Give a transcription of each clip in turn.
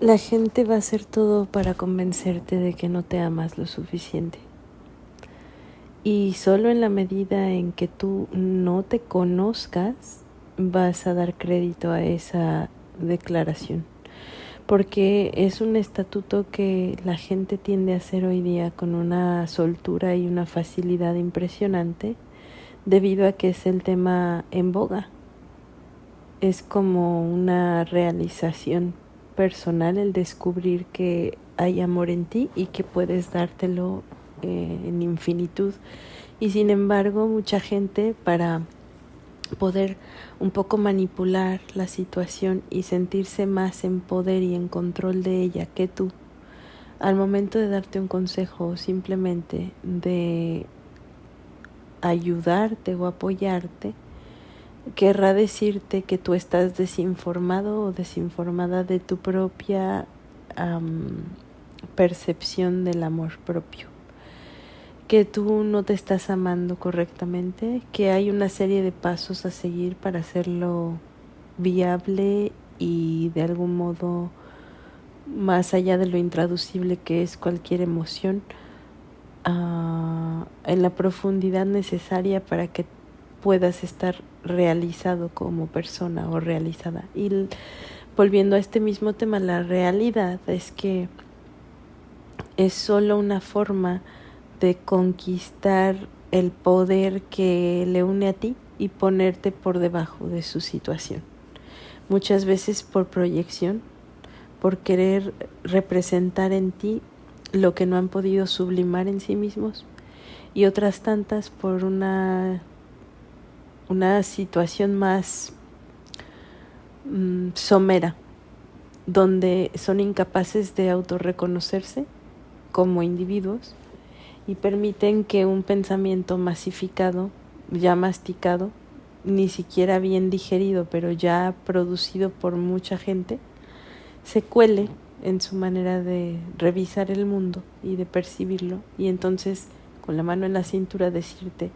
La gente va a hacer todo para convencerte de que no te amas lo suficiente. Y solo en la medida en que tú no te conozcas, vas a dar crédito a esa declaración. Porque es un estatuto que la gente tiende a hacer hoy día con una soltura y una facilidad impresionante, debido a que es el tema en boga. Es como una realización personal el descubrir que hay amor en ti y que puedes dártelo en infinitud. Y sin embargo, mucha gente, para poder un poco manipular la situación y sentirse más en poder y en control de ella que tú, al momento de darte un consejo o simplemente de ayudarte o apoyarte, querrá decirte que tú estás desinformado o desinformada de tu propia percepción del amor propio, que tú no te estás amando correctamente, que hay una serie de pasos a seguir para hacerlo viable y de algún modo más allá de lo intraducible que es cualquier emoción, en la profundidad necesaria para que puedas estar realizado como persona o realizada. Y volviendo a este mismo tema, la realidad es que es solo una forma de conquistar el poder que le une a ti y ponerte por debajo de su situación. Muchas veces por proyección, por querer representar en ti lo que no han podido sublimar en sí mismos, y otras tantas por una situación más somera, donde son incapaces de autorreconocerse como individuos y permiten que un pensamiento masificado, ya masticado, ni siquiera bien digerido, pero ya producido por mucha gente, se cuele en su manera de revisar el mundo y de percibirlo, y entonces con la mano en la cintura decirte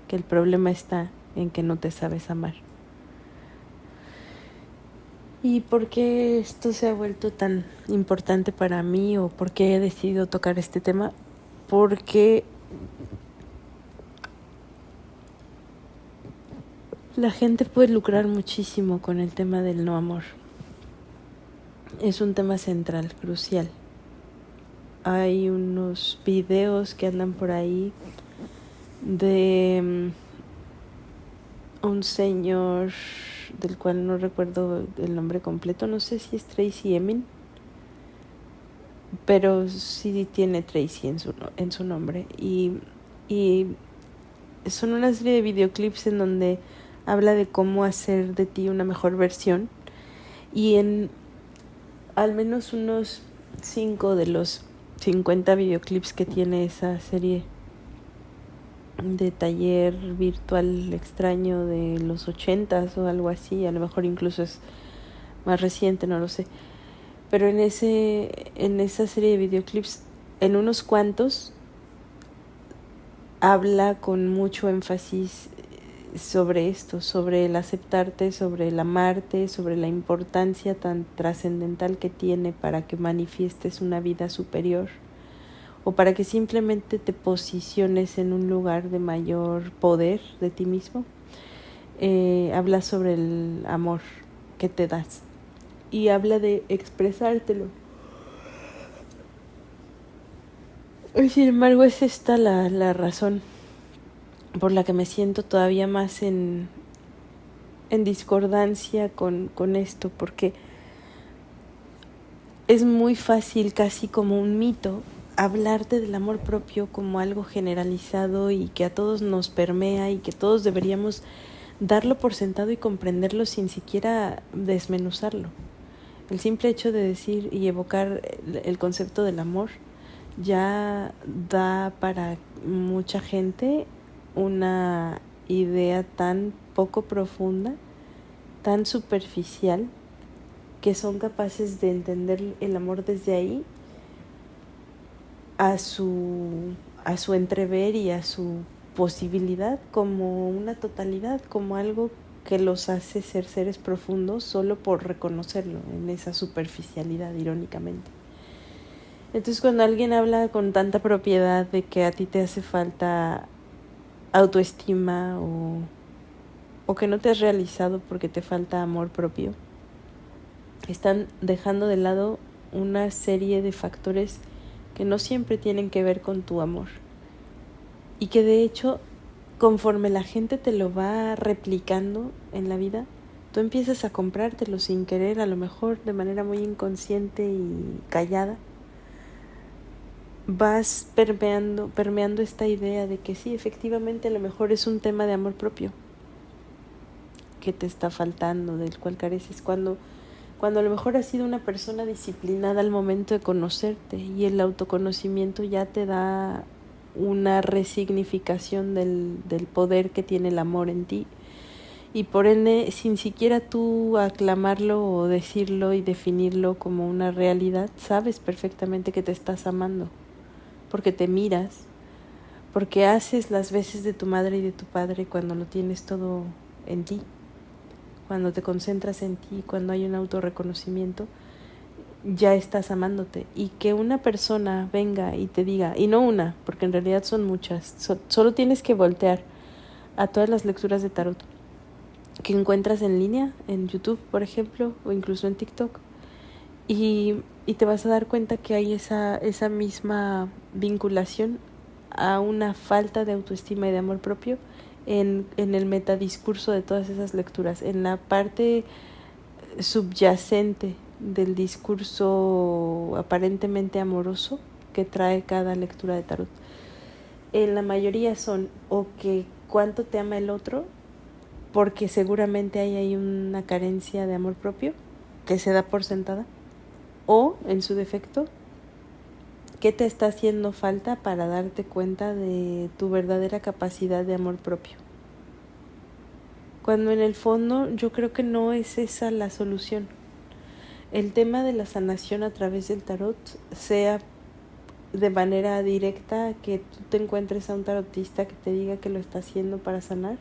que el problema está en que no te sabes amar. ¿Y por qué esto se ha vuelto tan importante para mí o por qué he decidido tocar este tema? Porque la gente puede lucrar muchísimo con el tema del no amor. Es un tema central, crucial. Hay unos videos que andan por ahí de un señor del cual no recuerdo el nombre completo, no sé si es Tracy Emin, pero sí tiene Tracy en su nombre, y son una serie de videoclips en donde habla de cómo hacer de ti una mejor versión, y en al menos unos 5 de los 50 videoclips que tiene esa serie de taller virtual extraño de los 80s o algo así, a lo mejor incluso es más reciente, no lo sé, pero en esa serie de videoclips, en unos cuantos, habla con mucho énfasis sobre esto, sobre el aceptarte, sobre el amarte, sobre la importancia tan trascendental que tiene para que manifiestes una vida superior o para que simplemente te posiciones en un lugar de mayor poder de ti mismo. Habla sobre el amor que te das y habla de expresártelo. Y sin embargo, es esta la razón por la que me siento todavía más en discordancia con esto, porque es muy fácil, casi como un mito, hablarte del amor propio como algo generalizado y que a todos nos permea y que todos deberíamos darlo por sentado y comprenderlo sin siquiera desmenuzarlo. El simple hecho de decir y evocar el concepto del amor ya da para mucha gente una idea tan poco profunda, tan superficial, que son capaces de entender el amor desde ahí a su entrever y a su posibilidad como una totalidad, como algo que los hace ser seres profundos solo por reconocerlo en esa superficialidad, irónicamente. Entonces, cuando alguien habla con tanta propiedad de que a ti te hace falta autoestima o que no te has realizado porque te falta amor propio, están dejando de lado una serie de factores que no siempre tienen que ver con tu amor y que de hecho, conforme la gente te lo va replicando en la vida, tú empiezas a comprártelo sin querer, a lo mejor de manera muy inconsciente y callada. Vas permeando esta idea de que sí, efectivamente a lo mejor es un tema de amor propio que te está faltando, del cual careces, cuando a lo mejor has sido una persona disciplinada al momento de conocerte y el autoconocimiento ya te da una resignificación del poder que tiene el amor en ti y por ende, sin siquiera tú aclamarlo o decirlo y definirlo como una realidad, sabes perfectamente que te estás amando, porque te miras, porque haces las veces de tu madre y de tu padre cuando lo tienes todo en ti, cuando te concentras en ti, cuando hay un autorreconocimiento, ya estás amándote. Y que una persona venga y te diga, y no una, porque en realidad son muchas, solo tienes que voltear a todas las lecturas de tarot que encuentras en línea, en YouTube, por ejemplo, o incluso en TikTok, y te vas a dar cuenta que hay esa misma vinculación a una falta de autoestima y de amor propio en el metadiscurso de todas esas lecturas, en la parte subyacente del discurso aparentemente amoroso que trae cada lectura de tarot. En la mayoría son o que cuánto te ama el otro, porque seguramente hay ahí una carencia de amor propio que se da por sentada, o en su defecto, ¿qué te está haciendo falta para darte cuenta de tu verdadera capacidad de amor propio? Cuando en el fondo yo creo que no es esa la solución. El tema de la sanación a través del tarot, sea de manera directa que tú te encuentres a un tarotista que te diga que lo está haciendo para sanar,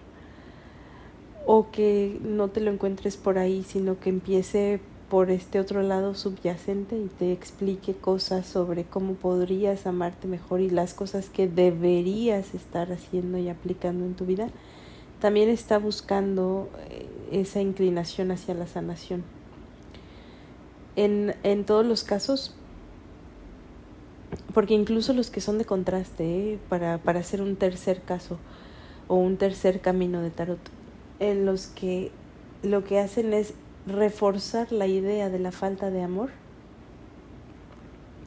o que no te lo encuentres por ahí, sino que empiece por este otro lado subyacente y te explique cosas sobre cómo podrías amarte mejor y las cosas que deberías estar haciendo y aplicando en tu vida, también está buscando esa inclinación hacia la sanación. En todos los casos, porque incluso los que son de contraste, para hacer un tercer caso o un tercer camino de tarot, en los que lo que hacen es reforzar la idea de la falta de amor,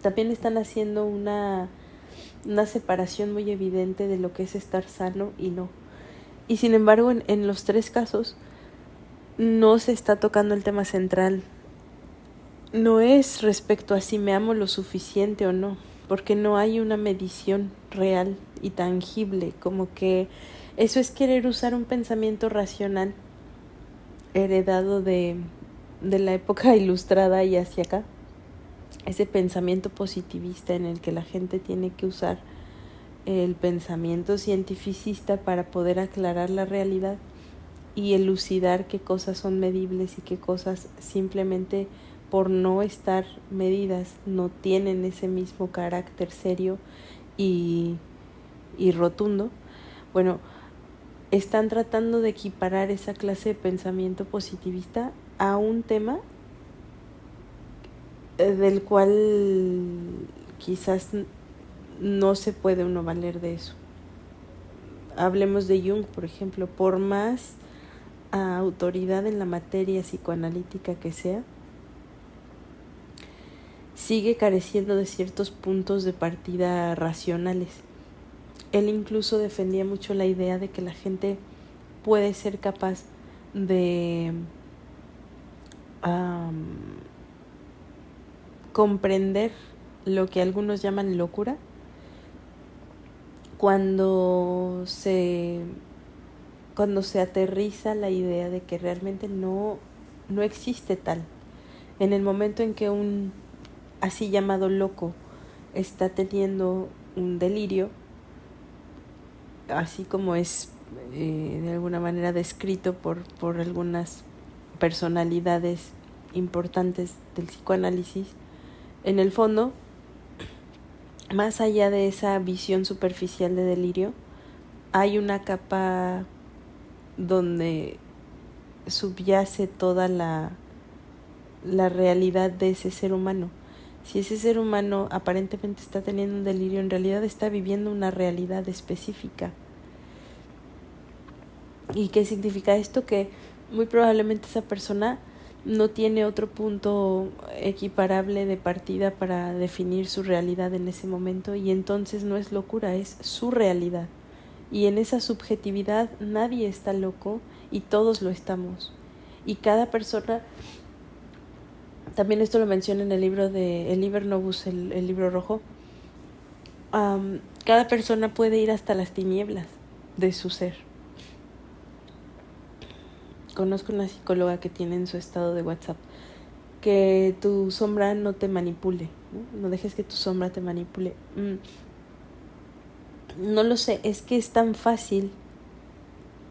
también están haciendo una separación muy evidente de lo que es estar sano y no. Y sin embargo, en los tres casos no se está tocando el tema central. No es respecto a si me amo lo suficiente o no, porque no hay una medición real y tangible, como que eso es querer usar un pensamiento racional heredado de la época ilustrada y hacia acá, ese pensamiento positivista en el que la gente tiene que usar el pensamiento cientificista para poder aclarar la realidad y elucidar qué cosas son medibles y qué cosas simplemente por no estar medidas no tienen ese mismo carácter serio y rotundo. Bueno, están tratando de equiparar esa clase de pensamiento positivista a un tema del cual quizás no se puede uno valer de eso. Hablemos de Jung, por ejemplo, por más autoridad en la materia psicoanalítica que sea, sigue careciendo de ciertos puntos de partida racionales. Él incluso defendía mucho la idea de que la gente puede ser capaz de comprender lo que algunos llaman locura cuando se aterriza la idea de que realmente no existe tal. En el momento en que un así llamado loco está teniendo un delirio, así como es de alguna manera descrito por algunas personalidades importantes del psicoanálisis, en el fondo, más allá de esa visión superficial de delirio, hay una capa donde subyace toda la realidad de ese ser humano. Si ese ser humano aparentemente está teniendo un delirio, en realidad está viviendo una realidad específica. ¿Y qué significa esto? Que muy probablemente esa persona no tiene otro punto equiparable de partida para definir su realidad en ese momento, y entonces no es locura, es su realidad. Y en esa subjetividad nadie está loco y todos lo estamos. Y cada persona, también esto lo menciona en el libro de el Liber Novus, el libro rojo, cada persona puede ir hasta las tinieblas de su ser. Conozco una psicóloga que tiene en su estado de WhatsApp que tu sombra no te manipule, no dejes que tu sombra te manipule. No lo sé, es que es tan fácil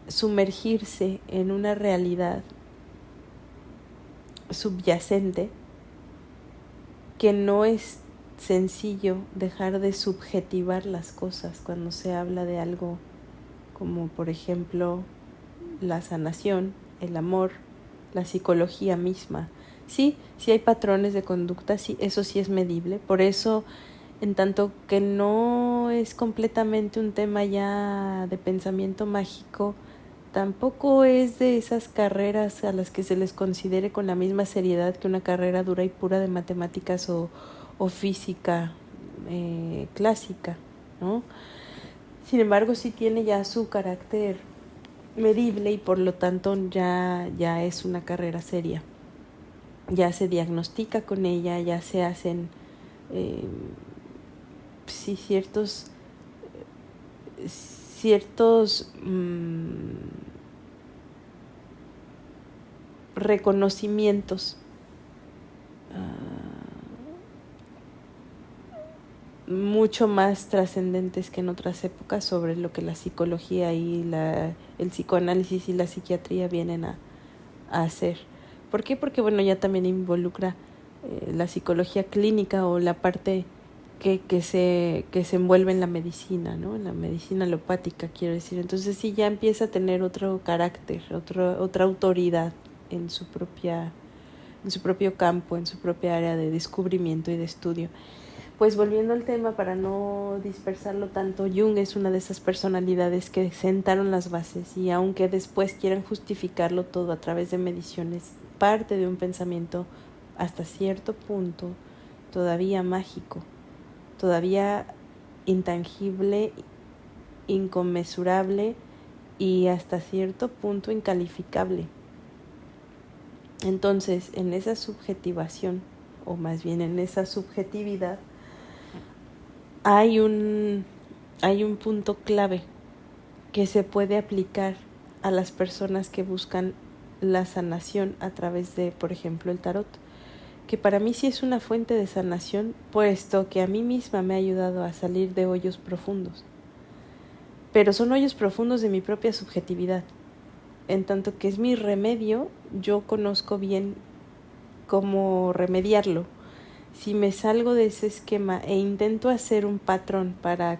sumergirse en una realidad subyacente que no es sencillo dejar de subjetivar las cosas cuando se habla de algo como, por ejemplo, la sanación, el amor, la psicología misma. Sí hay patrones de conducta, sí, eso sí es medible. Por eso, en tanto que no es completamente un tema ya de pensamiento mágico, tampoco es de esas carreras a las que se les considere con la misma seriedad que una carrera dura y pura de matemáticas o física clásica, ¿no? Sin embargo, sí tiene ya su carácter medible y por lo tanto ya es una carrera seria. Ya se diagnostica con ella, ya se hacen ciertos reconocimientos mucho más trascendentes que en otras épocas sobre lo que la psicología y el psicoanálisis y la psiquiatría vienen a hacer. ¿Por qué? Porque bueno, ya también involucra la psicología clínica o la parte que se envuelve en la medicina, ¿no? En la medicina alopática, quiero decir. Entonces sí ya empieza a tener otro carácter, otra autoridad en su propio campo, en su propia área de descubrimiento y de estudio. Pues volviendo al tema, para no dispersarlo tanto, Jung es una de esas personalidades que sentaron las bases, y aunque después quieran justificarlo todo a través de mediciones, parte de un pensamiento hasta cierto punto todavía mágico, todavía intangible, inconmensurable y hasta cierto punto incalificable. Entonces, en esa subjetivación, o más bien en esa subjetividad, hay un punto clave que se puede aplicar a las personas que buscan la sanación a través de, por ejemplo, el tarot, que para mí sí es una fuente de sanación, puesto que a mí misma me ha ayudado a salir de hoyos profundos. Pero son hoyos profundos de mi propia subjetividad. En tanto que es mi remedio, yo conozco bien cómo remediarlo. Si me salgo de ese esquema e intento hacer un patrón para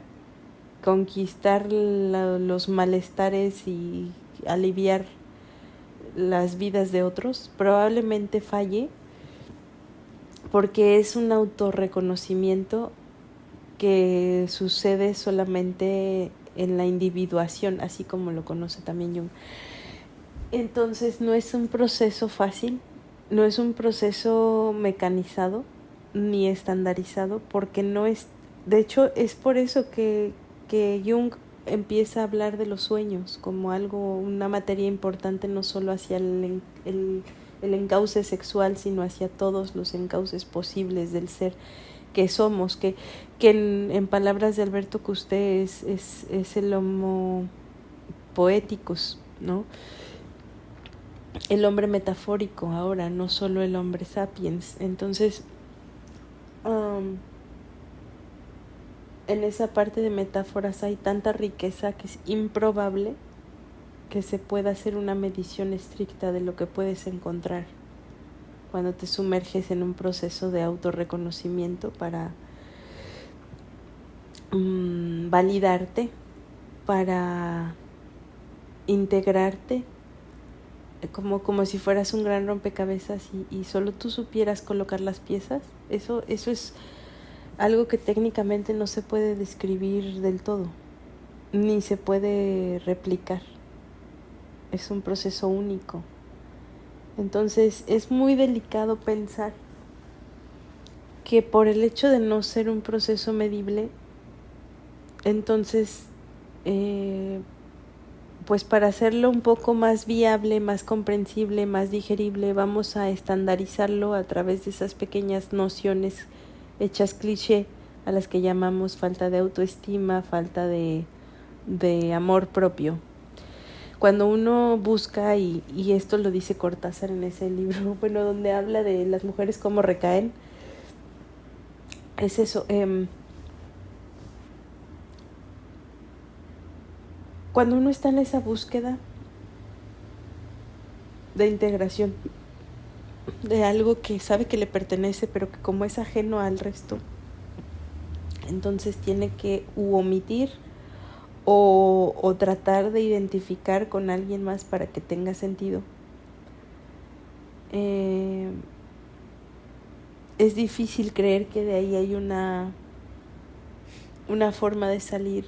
conquistar los malestares y aliviar las vidas de otros, probablemente falle, porque es un autorreconocimiento que sucede solamente en la individuación, así como lo conoce también Jung. Entonces no es un proceso fácil, no es un proceso mecanizado ni estandarizado, porque no es, de hecho es por eso que Jung empieza a hablar de los sueños como algo, una materia importante, no solo hacia el encauce sexual, sino hacia todos los encauces posibles del ser que somos, que en palabras de Alberto Custé es el homo poeticus, ¿no? El hombre metafórico ahora, no solo el hombre sapiens. Entonces, en esa parte de metáforas hay tanta riqueza que es improbable que se pueda hacer una medición estricta de lo que puedes encontrar cuando te sumerges en un proceso de autorreconocimiento para validarte, para integrarte, como si fueras un gran rompecabezas y solo tú supieras colocar las piezas. Eso es algo que técnicamente no se puede describir del todo, ni se puede replicar. Es un proceso único. Entonces es muy delicado pensar que por el hecho de no ser un proceso medible, entonces pues para hacerlo un poco más viable, más comprensible, más digerible, vamos a estandarizarlo a través de esas pequeñas nociones hechas cliché a las que llamamos falta de autoestima, falta de amor propio. Cuando uno busca, y esto lo dice Cortázar en ese libro, bueno, donde habla de las mujeres cómo recaen, es eso. Cuando uno está en esa búsqueda de integración, de algo que sabe que le pertenece, pero que como es ajeno al resto, entonces tiene que omitir o tratar de identificar con alguien más para que tenga sentido. Es difícil creer que de ahí hay una forma de salir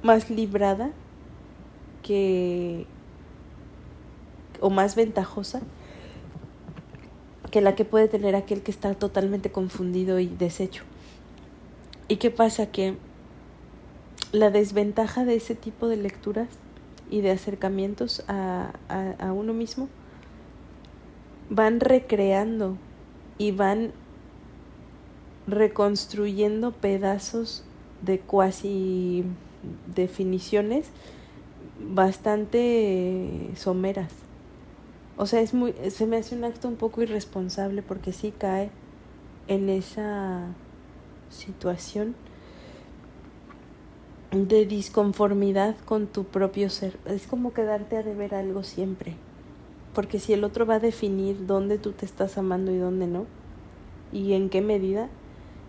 más librada o más ventajosa que la que puede tener aquel que está totalmente confundido y deshecho. ¿Y qué pasa? Que la desventaja de ese tipo de lecturas y de acercamientos a uno mismo van recreando y van reconstruyendo pedazos de cuasi definiciones bastante someras. O sea, se me hace un acto un poco irresponsable porque sí cae en esa situación de disconformidad con tu propio ser. Es como quedarte a deber algo siempre, porque si el otro va a definir dónde tú te estás amando y dónde no, y en qué medida,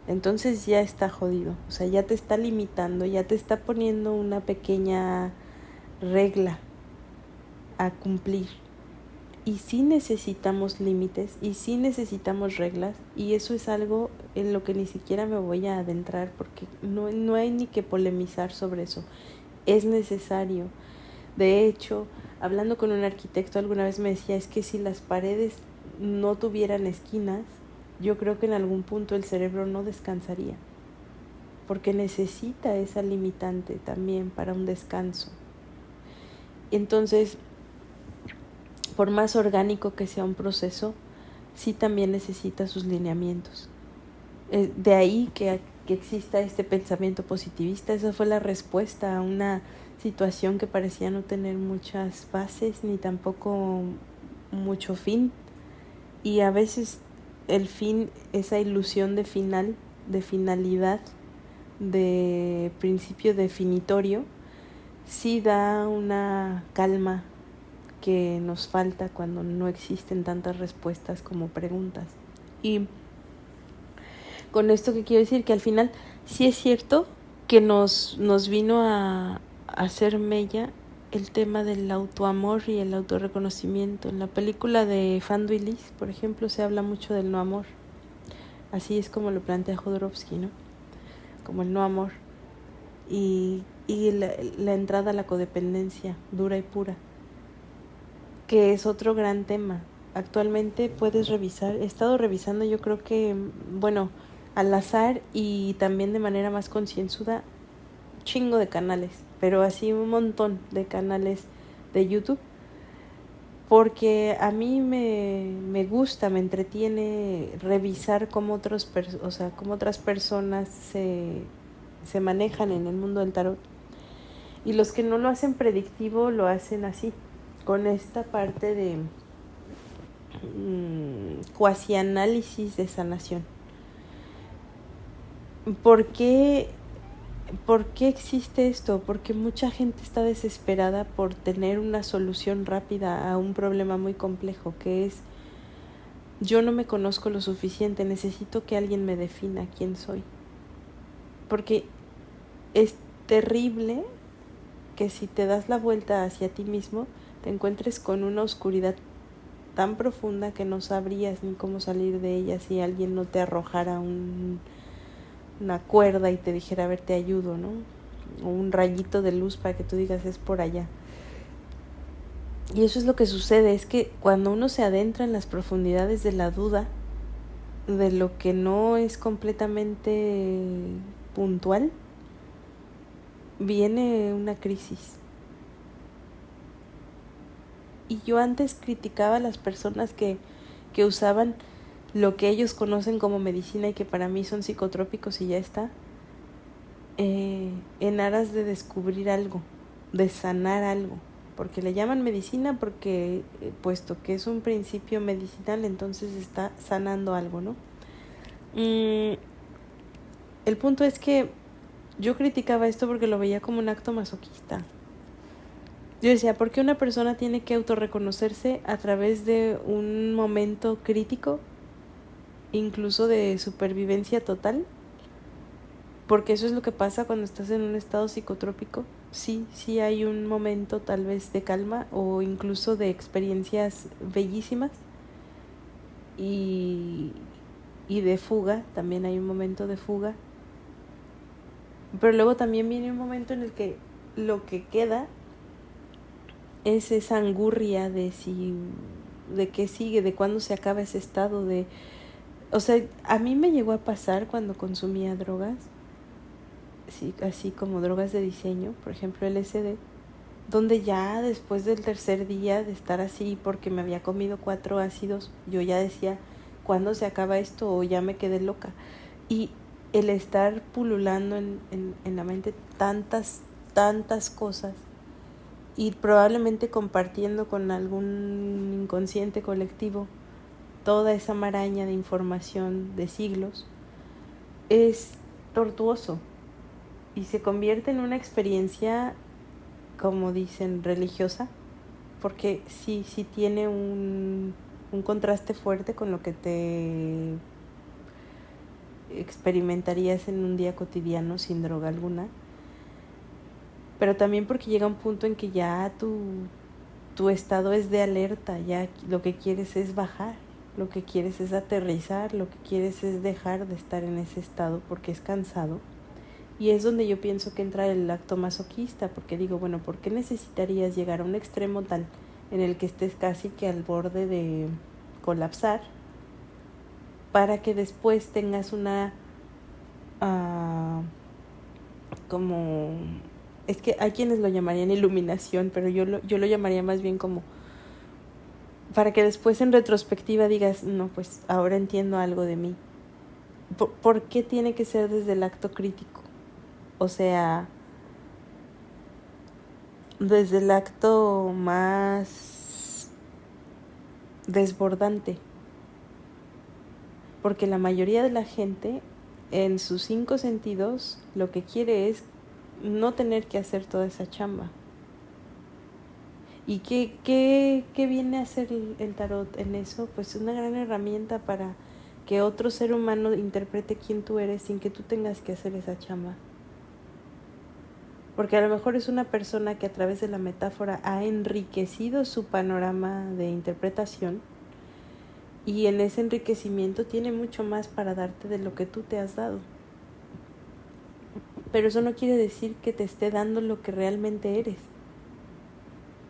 entonces ya está jodido. O sea, ya te está limitando, ya te está poniendo una pequeña regla a cumplir. Y sí necesitamos límites, y sí necesitamos reglas, y eso es algo en lo que ni siquiera me voy a adentrar porque no hay ni que polemizar sobre eso. Es necesario. De hecho, hablando con un arquitecto alguna vez me decía, es que si las paredes no tuvieran esquinas, yo creo que en algún punto el cerebro no descansaría, porque necesita esa limitante también para un descanso. Entonces, por más orgánico que sea un proceso, sí también necesita sus lineamientos. De ahí que exista este pensamiento positivista. Esa fue la respuesta a una situación que parecía no tener muchas bases ni tampoco mucho fin. Y a veces el fin, esa ilusión de final, de finalidad, de principio definitorio, sí da una calma que nos falta cuando no existen tantas respuestas como preguntas. Y con esto que quiero decir, que al final sí es cierto que nos vino a hacer mella el tema del autoamor y el autorreconocimiento. En la película de Fando y Lis, por ejemplo, se habla mucho del no amor. Así es como lo plantea Jodorowsky, ¿no? Como el no amor. Y la entrada a la codependencia dura y pura, que es otro gran tema. Actualmente puedes revisar, he estado revisando, yo creo que, bueno, al azar y también de manera más concienzuda, chingo de canales, pero así un montón de canales de YouTube, porque a mí me gusta, me entretiene revisar cómo cómo otras personas se manejan en el mundo del tarot. Y los que no lo hacen predictivo lo hacen así, con esta parte de cuasi análisis de sanación. ¿Por qué ¿por qué existe esto? Porque mucha gente está desesperada por tener una solución rápida a un problema muy complejo, que es: yo no me conozco lo suficiente, necesito que alguien me defina quién soy. Porque es terrible que si te das la vuelta hacia ti mismo, te encuentres con una oscuridad tan profunda que no sabrías ni cómo salir de ella si alguien no te arrojara una cuerda y te dijera: a ver, te ayudo, ¿no? O un rayito de luz para que tú digas: es por allá. Y eso es lo que sucede, es que cuando uno se adentra en las profundidades de la duda, de lo que no es completamente puntual, viene una crisis. Y yo antes criticaba a las personas que usaban lo que ellos conocen como medicina y que para mí son psicotrópicos y ya está, en aras de descubrir algo, de sanar algo, porque le llaman medicina porque puesto que es un principio medicinal, entonces está sanando algo, ¿no? El punto es que yo criticaba esto porque lo veía como un acto masoquista. Yo decía: ¿por qué una persona tiene que autorreconocerse a través de un momento crítico, incluso de supervivencia total? Porque eso es lo que pasa cuando estás en un estado psicotrópico. Sí hay un momento tal vez de calma o incluso de experiencias bellísimas y de fuga, también hay un momento de fuga. Pero luego también viene un momento en el que lo que queda es esa angurria de qué sigue, de cuándo se acaba ese estado de... O sea, a mí me llegó a pasar cuando consumía drogas, sí, así como drogas de diseño, por ejemplo LSD, donde ya después del tercer día de estar así, porque me había comido 4 ácidos, yo ya decía: ¿cuándo se acaba esto? O ya me quedé loca. Y el estar pululando en la mente tantas cosas, y probablemente compartiendo con algún inconsciente colectivo toda esa maraña de información de siglos, es tortuoso y se convierte en una experiencia, como dicen, religiosa, porque sí tiene un contraste fuerte con lo que te experimentarías en un día cotidiano sin droga alguna, pero también porque llega un punto en que ya tu estado es de alerta, ya lo que quieres es bajar, lo que quieres es aterrizar, lo que quieres es dejar de estar en ese estado porque es cansado. Y es donde yo pienso que entra el acto masoquista, porque digo, bueno, ¿por qué necesitarías llegar a un extremo tal en el que estés casi que al borde de colapsar para que después tengas una como... Es que hay quienes lo llamarían iluminación, pero yo lo llamaría más bien como para que después en retrospectiva digas: no, pues ahora entiendo algo de mí. ¿Por qué tiene que ser desde el acto crítico? O sea, desde el acto más desbordante. Porque la mayoría de la gente, en sus 5 sentidos, lo que quiere es no tener que hacer toda esa chamba. ¿Y qué viene a hacer el tarot en eso? Pues una gran herramienta para que otro ser humano interprete quién tú eres sin que tú tengas que hacer esa chamba. Porque a lo mejor es una persona que a través de la metáfora ha enriquecido su panorama de interpretación, y en ese enriquecimiento tiene mucho más para darte de lo que tú te has dado. Pero eso no quiere decir que te esté dando lo que realmente eres.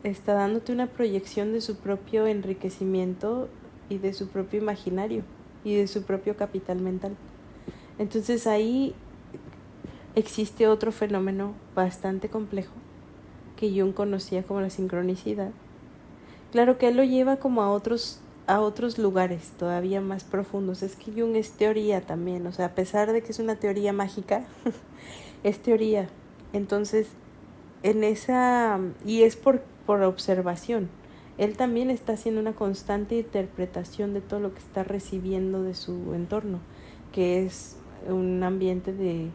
Está dándote una proyección de su propio enriquecimiento y de su propio imaginario y de su propio capital mental. Entonces ahí existe otro fenómeno bastante complejo que Jung conocía como la sincronicidad. Claro que él lo lleva como a otros lugares todavía más profundos. Es que Jung es teoría también, o sea, a pesar de que es una teoría mágica, es teoría. Entonces, en esa... y es por observación. Él también está haciendo una constante interpretación de todo lo que está recibiendo de su entorno, que es un ambiente de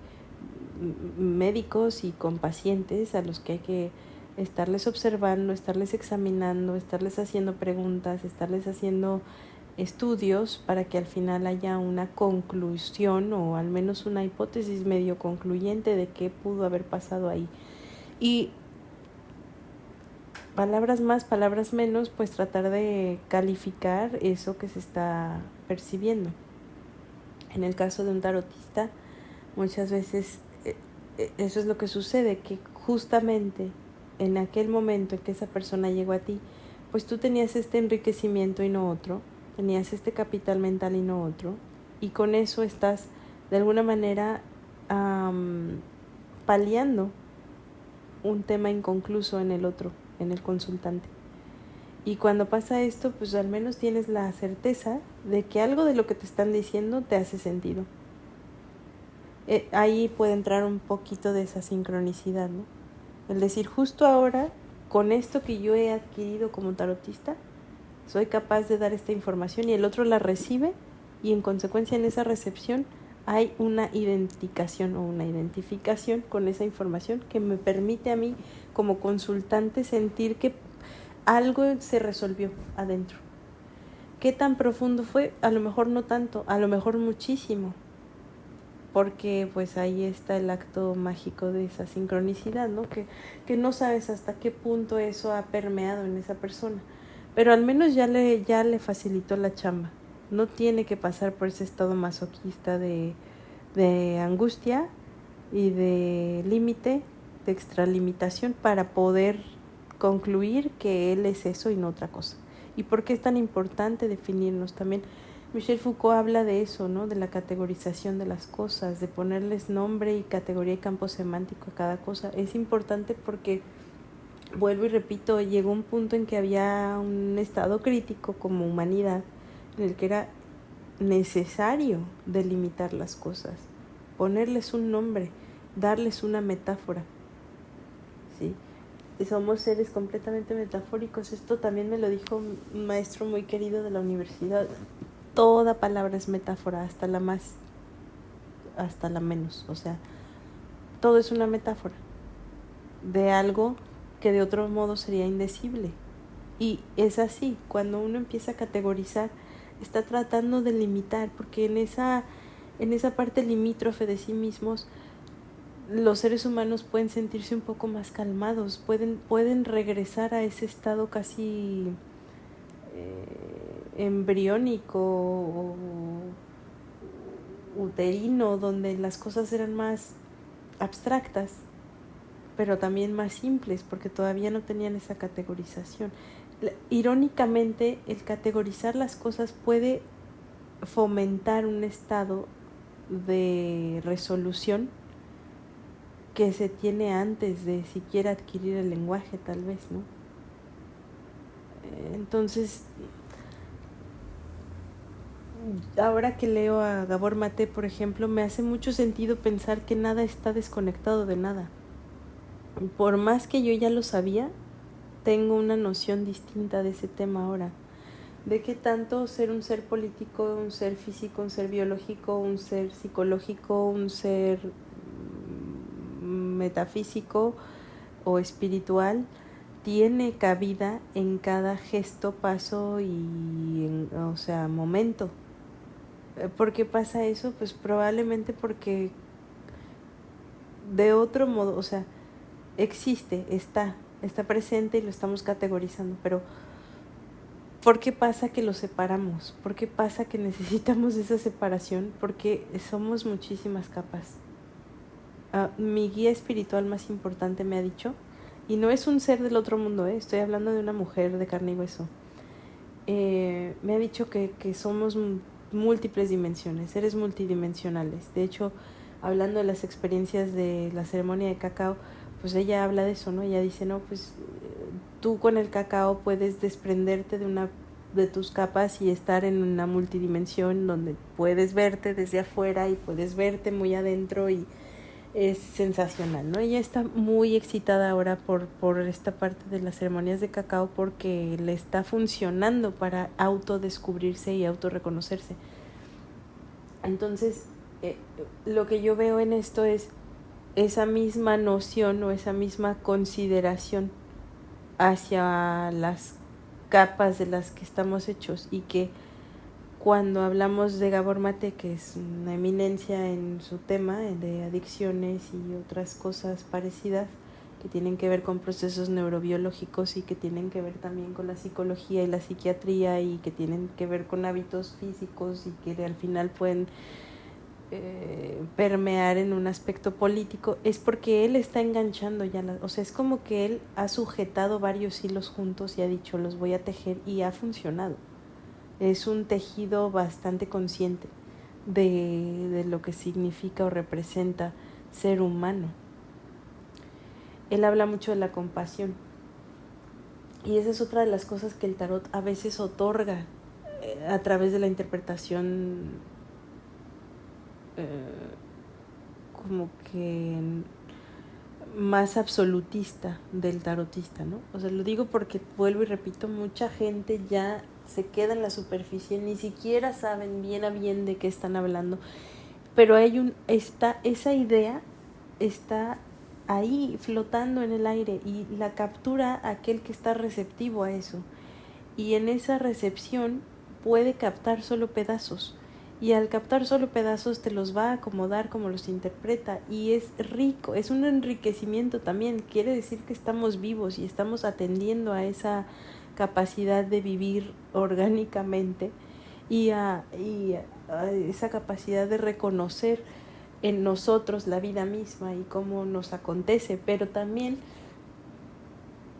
médicos y con pacientes a los que hay que estarles observando, estarles examinando, estarles haciendo preguntas, estarles haciendo estudios para que al final haya una conclusión o al menos una hipótesis medio concluyente de qué pudo haber pasado ahí. Y palabras más, palabras menos, pues tratar de calificar eso que se está percibiendo. En el caso de un tarotista, muchas veces eso es lo que sucede, que justamente en aquel momento en que esa persona llegó a ti, pues tú tenías este enriquecimiento y no otro, tenías este capital mental y no otro, y con eso estás de alguna manera paliando un tema inconcluso en el otro, en el consultante. Y cuando pasa esto, pues al menos tienes la certeza de que algo de lo que te están diciendo te hace sentido. Ahí puede entrar un poquito de esa sincronicidad, ¿no? El decir, justo ahora, con esto que yo he adquirido como tarotista, soy capaz de dar esta información y el otro la recibe y en consecuencia en esa recepción hay una identificación o una identificación con esa información que me permite a mí como consultante sentir que algo se resolvió adentro. ¿Qué tan profundo fue? A lo mejor no tanto, a lo mejor muchísimo, porque pues ahí está el acto mágico de esa sincronicidad, ¿no? Que no sabes hasta qué punto eso ha permeado en esa persona, pero al menos ya le facilitó la chamba. No tiene que pasar por ese estado masoquista de angustia y de límite, de extralimitación para poder concluir que él es eso y no otra cosa. ¿Y por qué es tan importante definirnos también? Michel Foucault habla de eso, ¿no? De la categorización de las cosas, de ponerles nombre y categoría y campo semántico a cada cosa. Es importante porque, vuelvo y repito, llegó un punto en que había un estado crítico como humanidad en el que era necesario delimitar las cosas, ponerles un nombre, darles una metáfora, ¿sí? Somos seres completamente metafóricos. Esto también me lo dijo un maestro muy querido de la universidad. Toda palabra es metáfora, hasta la más, hasta la menos. O sea, todo es una metáfora de algo que de otro modo sería indecible. Y es así, cuando uno empieza a categorizar, está tratando de limitar, porque en esa parte limítrofe de sí mismos, los seres humanos pueden sentirse un poco más calmados, pueden regresar a ese estado casi embriónico o uterino, donde las cosas eran más abstractas, pero también más simples, porque todavía no tenían esa categorización. Irónicamente, el categorizar las cosas puede fomentar un estado de resolución que se tiene antes de siquiera adquirir el lenguaje, tal vez, ¿no? Entonces, ahora que leo a Gabor Maté, por ejemplo, me hace mucho sentido pensar que nada está desconectado de nada. Por más que yo ya lo sabía, tengo una noción distinta de ese tema ahora. De qué tanto ser un ser político, un ser físico, un ser biológico, un ser psicológico, un ser metafísico o espiritual tiene cabida en cada gesto, paso y momento. ¿Por qué pasa eso? Pues probablemente porque de otro modo, o sea, existe, está presente y lo estamos categorizando, pero ¿por qué pasa que lo separamos? ¿Por qué pasa que necesitamos esa separación? Porque somos muchísimas capas. Mi guía espiritual más importante me ha dicho, y no es un ser del otro mundo, estoy hablando de una mujer de carne y hueso, me ha dicho que somos múltiples dimensiones, seres multidimensionales. De hecho, hablando de las experiencias de la ceremonia de cacao, pues ella habla de eso, ¿no? Ella dice, no, pues tú con el cacao puedes desprenderte de tus capas y estar en una multidimensión donde puedes verte desde afuera y puedes verte muy adentro y es sensacional, ¿no? Ella está muy excitada ahora por esta parte de las ceremonias de cacao porque le está funcionando para autodescubrirse y autorreconocerse. Entonces, lo que yo veo en esto es esa misma noción o esa misma consideración hacia las capas de las que estamos hechos, y que cuando hablamos de Gabor Mate, que es una eminencia en su tema de adicciones y otras cosas parecidas que tienen que ver con procesos neurobiológicos y que tienen que ver también con la psicología y la psiquiatría y que tienen que ver con hábitos físicos y que al final pueden permear en un aspecto político, es porque él está enganchando ya, o sea, es como que él ha sujetado varios hilos juntos y ha dicho, los voy a tejer, y ha funcionado. Es un tejido bastante consciente de lo que significa o representa ser humano. Él habla mucho de la compasión, y esa es otra de las cosas que el tarot a veces otorga a través de la interpretación como que más absolutista del tarotista, ¿no? O sea, lo digo porque, vuelvo y repito, mucha gente ya se queda en la superficie, ni siquiera saben bien a bien de qué están hablando, pero esa idea está ahí flotando en el aire y la captura aquel que está receptivo a eso, y en esa recepción puede captar solo pedazos, y al captar solo pedazos te los va a acomodar como los interpreta, y es rico, es un enriquecimiento también. Quiere decir que estamos vivos y estamos atendiendo a esa capacidad de vivir orgánicamente y a esa capacidad de reconocer en nosotros la vida misma y cómo nos acontece, pero también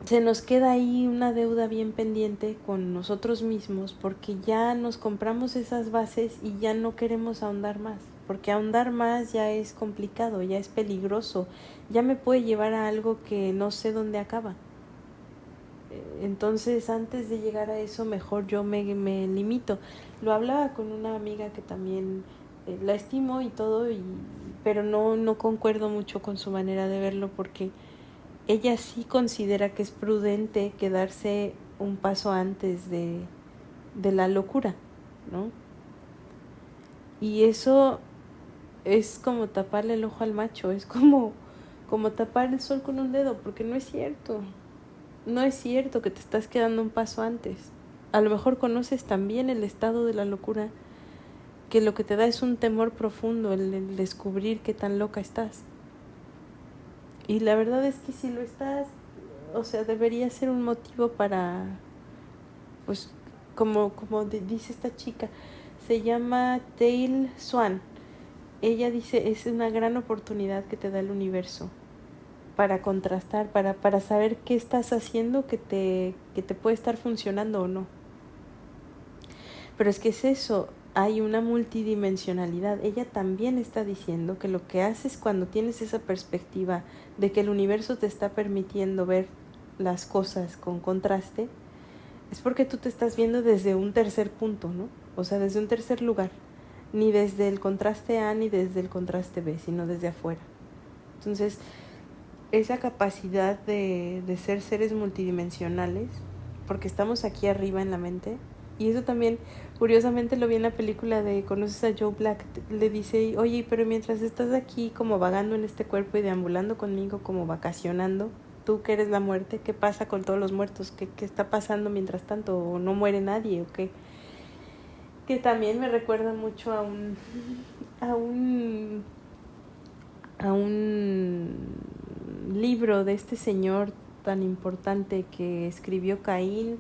se nos queda ahí una deuda bien pendiente con nosotros mismos, porque ya nos compramos esas bases y ya no queremos ahondar más, porque ahondar más ya es complicado, ya es peligroso, ya me puede llevar a algo que no sé dónde acaba. Entonces, antes de llegar a eso, mejor yo me limito. Lo hablaba con una amiga que también la estimo y todo, pero no concuerdo mucho con su manera de verlo, porque ella sí considera que es prudente quedarse un paso antes de la locura, ¿no? Y eso es como taparle el ojo al macho, es como tapar el sol con un dedo, porque no es cierto. No es cierto que te estás quedando un paso antes. A lo mejor conoces también el estado de la locura, que lo que te da es un temor profundo, el descubrir qué tan loca estás. Y la verdad es que si lo estás, o sea, debería ser un motivo para, pues, como dice esta chica, se llama Tail Swan. Ella dice, es una gran oportunidad que te da el universo para contrastar, para saber qué estás haciendo que te puede estar funcionando o no. Pero es que es eso, hay una multidimensionalidad. Ella también está diciendo que lo que haces cuando tienes esa perspectiva de que el universo te está permitiendo ver las cosas con contraste, es porque tú te estás viendo desde un tercer punto, ¿no? O sea, desde un tercer lugar. Ni desde el contraste A ni desde el contraste B, sino desde afuera. Entonces, esa capacidad de ser seres multidimensionales, porque estamos aquí arriba en la mente, y eso también, curiosamente, lo vi en la película de ¿Conoces a Joe Black? Le dice, oye, pero mientras estás aquí como vagando en este cuerpo y deambulando conmigo como vacacionando, tú que eres la muerte, ¿qué pasa con todos los muertos? ¿Qué está pasando mientras tanto? ¿O no muere nadie o qué? Que también me recuerda mucho a un libro de este señor tan importante que escribió Caín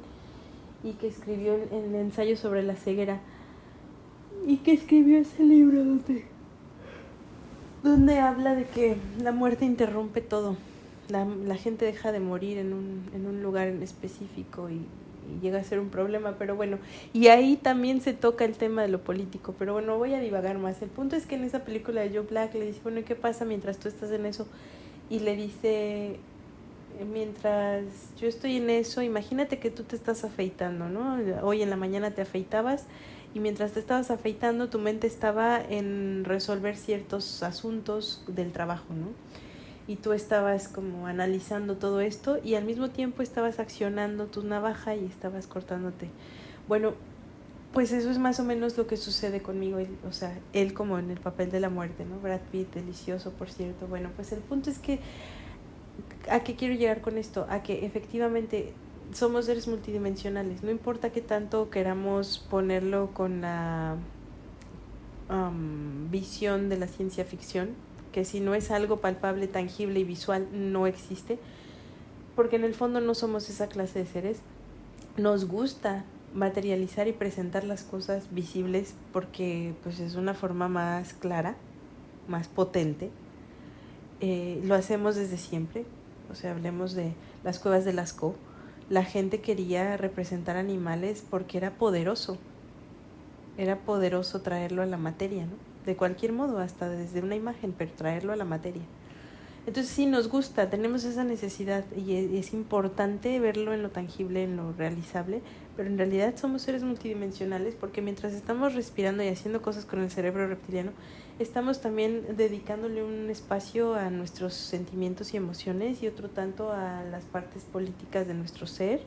y que escribió el ensayo sobre la ceguera, y que escribió ese libro donde habla de que la muerte interrumpe todo. La gente deja de morir en un lugar en específico y llega a ser un problema, pero bueno, y ahí también se toca el tema de lo político, pero bueno, voy a divagar más. El punto es que en esa película de Joe Black le dice, bueno, ¿y qué pasa mientras tú estás en eso? Y le dice, mientras yo estoy en eso, imagínate que tú te estás afeitando, ¿no? Hoy en la mañana te afeitabas y mientras te estabas afeitando tu mente estaba en resolver ciertos asuntos del trabajo, ¿no? Y tú estabas como analizando todo esto y al mismo tiempo estabas accionando tu navaja y estabas cortándote. Bueno, Pues eso es más o menos lo que sucede conmigo, o sea, él como en el papel de la muerte, ¿no? Brad Pitt, delicioso, por cierto. Bueno, pues el punto es que, ¿a qué quiero llegar con esto? A que efectivamente somos seres multidimensionales. No importa qué tanto queramos ponerlo con la visión de la ciencia ficción, que si no es algo palpable, tangible y visual, no existe, porque en el fondo no somos esa clase de seres. Nos gusta materializar y presentar las cosas visibles porque pues es una forma más clara, más potente. Lo hacemos desde siempre. O sea, hablemos de las cuevas de Lascaux. La gente quería representar animales porque era poderoso traerlo a la materia, ¿no? De cualquier modo, hasta desde una imagen, pero traerlo a la materia. Entonces sí nos gusta, tenemos esa necesidad y es importante verlo en lo tangible, en lo realizable, pero en realidad somos seres multidimensionales porque mientras estamos respirando y haciendo cosas con el cerebro reptiliano, estamos también dedicándole un espacio a nuestros sentimientos y emociones y otro tanto a las partes políticas de nuestro ser,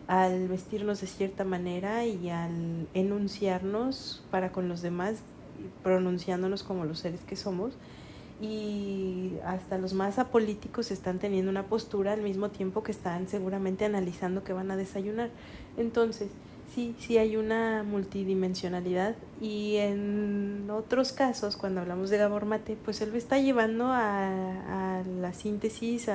al vestirnos de cierta manera y al enunciarnos para con los demás, pronunciándonos como los seres que somos. Y hasta los más apolíticos están teniendo una postura al mismo tiempo que están seguramente analizando qué van a desayunar. Entonces, sí hay una multidimensionalidad y en otros casos, cuando hablamos de Gabor Mate, pues él lo está llevando a la síntesis,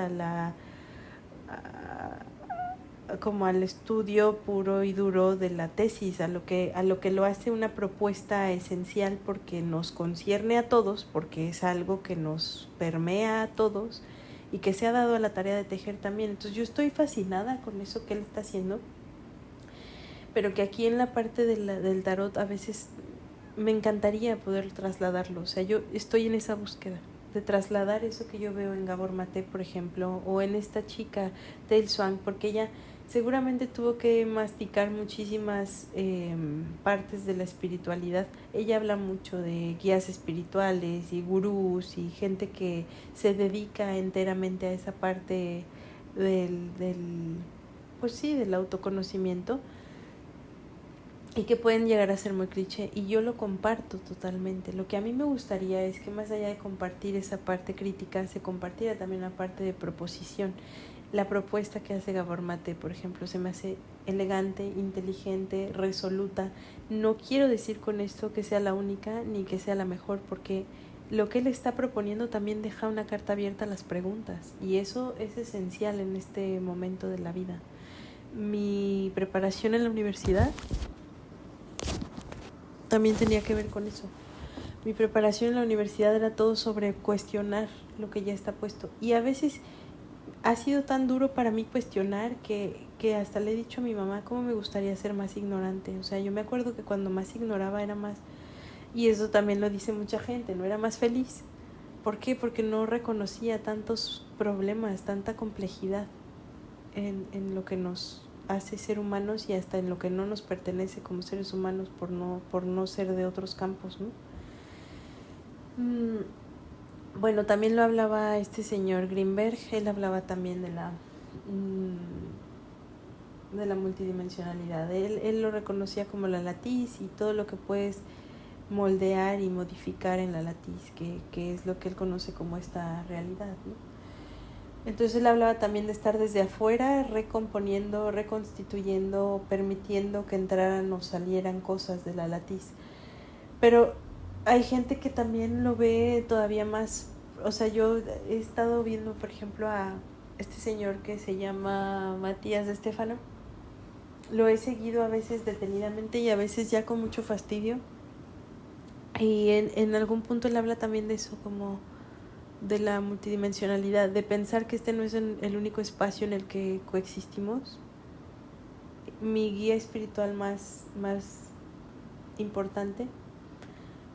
como al estudio puro y duro de la tesis, a lo que lo hace una propuesta esencial porque nos concierne a todos, porque es algo que nos permea a todos y que se ha dado a la tarea de tejer también. Entonces yo estoy fascinada con eso que él está haciendo, pero que aquí en la parte del tarot a veces me encantaría poder trasladarlo. O sea, yo estoy en esa búsqueda de trasladar eso que yo veo en Gabor Mate, por ejemplo, o en esta chica Tail Swan, porque ella seguramente tuvo que masticar muchísimas partes de la espiritualidad. Ella habla mucho de guías espirituales y gurús y gente que se dedica enteramente a esa parte pues sí, del autoconocimiento, y que pueden llegar a ser muy cliché, y yo lo comparto totalmente. Lo que a mí me gustaría es que más allá de compartir esa parte crítica, se compartiera también la parte de proposición. La propuesta que hace Gabor Mate, por ejemplo, se me hace elegante, inteligente, resoluta. No quiero decir con esto que sea la única ni que sea la mejor, porque lo que él está proponiendo también deja una carta abierta a las preguntas, y eso es esencial en este momento de la vida. Mi preparación en la universidad también tenía que ver con eso. Mi preparación en la universidad era todo sobre cuestionar lo que ya está puesto. Y a veces ha sido tan duro para mí cuestionar que hasta le he dicho a mi mamá cómo me gustaría ser más ignorante. O sea, yo me acuerdo que cuando más ignoraba era más... Y eso también lo dice mucha gente, no era más feliz. ¿Por qué? Porque no reconocía tantos problemas, tanta complejidad en lo que nos hace ser humanos y hasta en lo que no nos pertenece como seres humanos por no ser de otros campos, ¿no? Bueno, también lo hablaba este señor Greenberg. Él hablaba también de la multidimensionalidad. Él lo reconocía como la latiz y todo lo que puedes moldear y modificar en la latiz, que es lo que él conoce como esta realidad, ¿no? Entonces él hablaba también de estar desde afuera, recomponiendo, reconstituyendo, permitiendo que entraran o salieran cosas de la latiz. Pero hay gente que también lo ve todavía más. O sea, yo he estado viendo, por ejemplo, a este señor que se llama Matías de Stefano. Lo he seguido a veces detenidamente y a veces ya con mucho fastidio. Y en algún punto él habla también de eso, como de la multidimensionalidad, de pensar que este no es el único espacio en el que coexistimos. Mi guía espiritual más importante,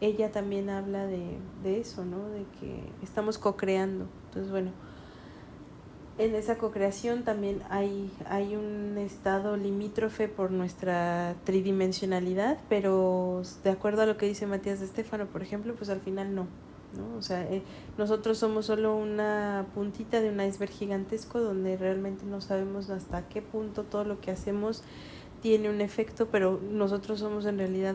ella también habla de eso, ¿no? De que estamos co-creando. Entonces, bueno, en esa co-creación también hay un estado limítrofe por nuestra tridimensionalidad, pero de acuerdo a lo que dice Matías de Stefano, por ejemplo, pues al final no, ¿no? O sea, nosotros somos solo una puntita de un iceberg gigantesco donde realmente no sabemos hasta qué punto todo lo que hacemos tiene un efecto, pero nosotros somos en realidad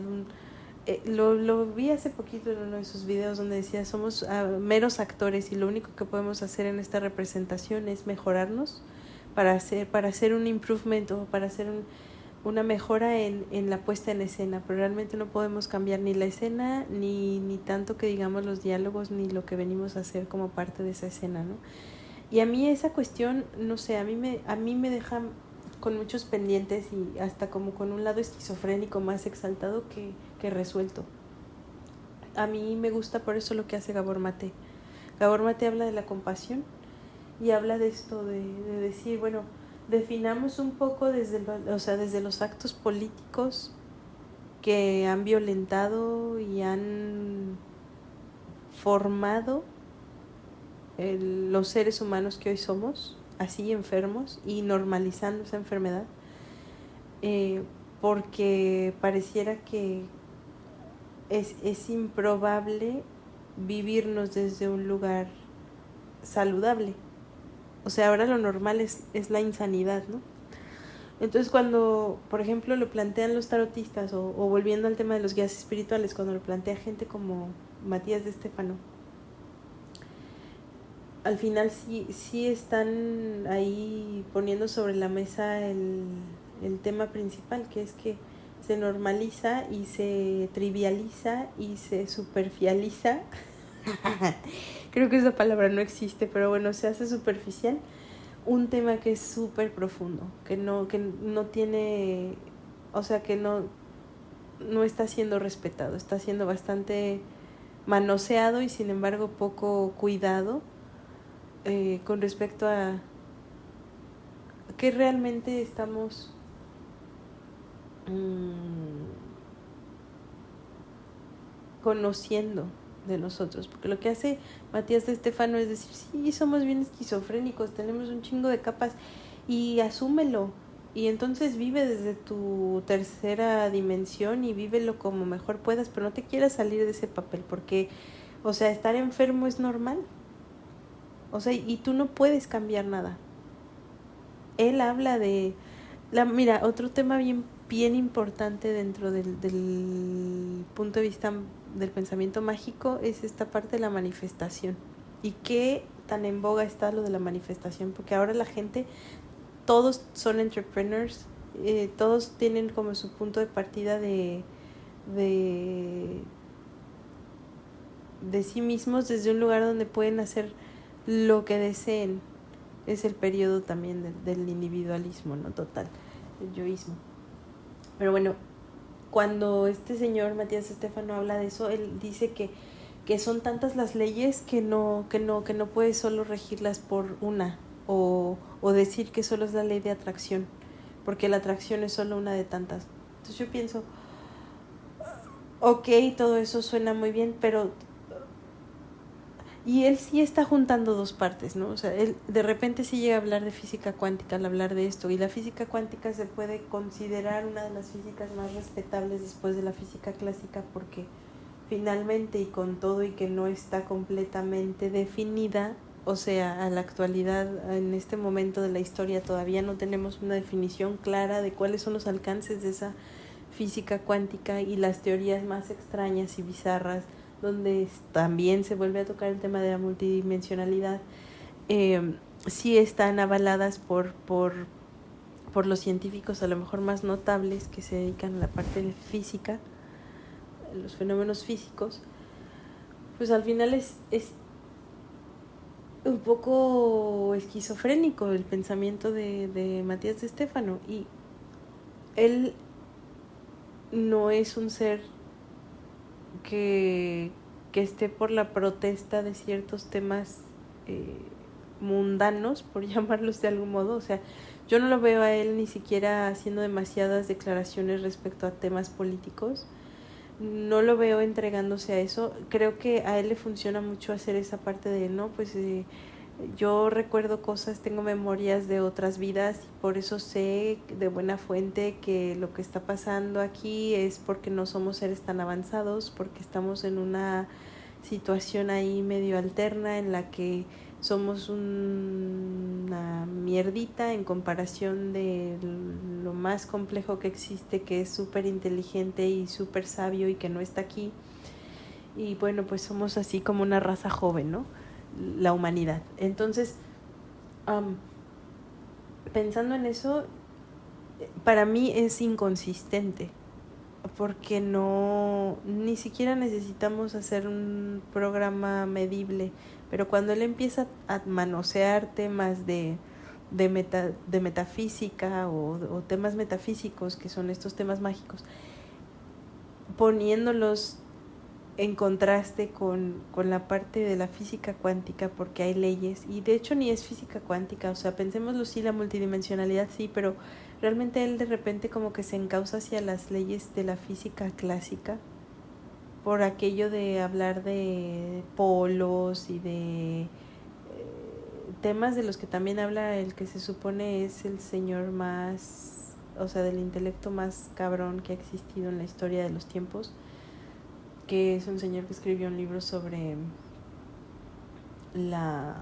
lo vi hace poquito en uno de sus videos donde decía, somos meros actores y lo único que podemos hacer en esta representación es mejorarnos para hacer un improvement o para hacer una mejora en la puesta en escena, pero realmente no podemos cambiar ni la escena, ni tanto que digamos los diálogos, ni lo que venimos a hacer como parte de esa escena, ¿no? Y a mí esa cuestión, no sé, a mí me deja con muchos pendientes y hasta como con un lado esquizofrénico más exaltado que resuelto. A mí me gusta por eso lo que hace Gabor Mate. Gabor Mate habla de la compasión y habla de esto, de decir, bueno, definamos un poco desde los actos políticos que han violentado y han formado los seres humanos que hoy somos, así enfermos y normalizando esa enfermedad, porque pareciera que es improbable vivirnos desde un lugar saludable. O sea, ahora lo normal es la insanidad, ¿no? Entonces cuando, por ejemplo, lo plantean los tarotistas o volviendo al tema de los guías espirituales, cuando lo plantea gente como Matías de Estéfano, al final sí están ahí poniendo sobre la mesa el tema principal, que es que se normaliza y se trivializa y se superficializa. Creo que esa palabra no existe, pero bueno, se hace superficial un tema que es súper profundo, que no tiene, o sea, que no está siendo respetado, está siendo bastante manoseado y sin embargo poco cuidado con respecto a qué realmente estamos conociendo de nosotros, porque lo que hace Matías de Estéfano es decir, sí, somos bien esquizofrénicos, tenemos un chingo de capas y asúmelo, y entonces vive desde tu tercera dimensión y vívelo como mejor puedas, pero no te quieras salir de ese papel, porque, o sea, estar enfermo es normal, o sea, y tú no puedes cambiar nada. Él habla de mira, otro tema bien importante dentro del punto de vista del pensamiento mágico es esta parte de la manifestación. Y qué tan en boga está lo de la manifestación, porque ahora la gente, todos son entrepreneurs, todos tienen como su punto de partida de sí mismos desde un lugar donde pueden hacer lo que deseen. Es el periodo también del individualismo, ¿no? Total, el yoísmo. Pero bueno, cuando este señor Matías Estéfano habla de eso, él dice que son tantas las leyes que no puedes solo regirlas por una o decir que solo es la ley de atracción, porque la atracción es solo una de tantas. Entonces yo pienso, ok, todo eso suena muy bien, pero y él sí está juntando dos partes, ¿no? O sea, él de repente sí llega a hablar de física cuántica al hablar de esto, y la física cuántica se puede considerar una de las físicas más respetables después de la física clásica, porque finalmente y con todo y que no está completamente definida, o sea, a la actualidad, en este momento de la historia todavía no tenemos una definición clara de cuáles son los alcances de esa física cuántica y las teorías más extrañas y bizarras donde también se vuelve a tocar el tema de la multidimensionalidad, sí están avaladas por los científicos a lo mejor más notables que se dedican a la parte de física, los fenómenos físicos. Pues al final es un poco esquizofrénico el pensamiento de Matías de Estéfano, y él no es un ser que esté por la protesta de ciertos temas mundanos, por llamarlos de algún modo. O sea, yo no lo veo a él ni siquiera haciendo demasiadas declaraciones respecto a temas políticos, no lo veo entregándose a eso. Creo que a él le funciona mucho hacer esa parte de, no, pues yo recuerdo cosas, tengo memorias de otras vidas y por eso sé de buena fuente que lo que está pasando aquí es porque no somos seres tan avanzados, porque estamos en una situación ahí medio alterna en la que somos una mierdita en comparación de lo más complejo que existe, que es súper inteligente y súper sabio y que no está aquí. Y bueno, pues somos así como una raza joven, ¿no? La humanidad. Entonces, pensando en eso, para mí es inconsistente, porque no, ni siquiera necesitamos hacer un programa medible, pero cuando él empieza a manosear temas de metafísica o temas metafísicos, que son estos temas mágicos, poniéndolos en contraste con la parte de la física cuántica, porque hay leyes, y de hecho ni es física cuántica, o sea, pensémoslo, sí, la multidimensionalidad sí, pero realmente él de repente como que se encausa hacia las leyes de la física clásica, por aquello de hablar de polos y de temas de los que también habla el que se supone es el señor más, o sea, del intelecto más cabrón que ha existido en la historia de los tiempos, que es un señor que escribió un libro sobre la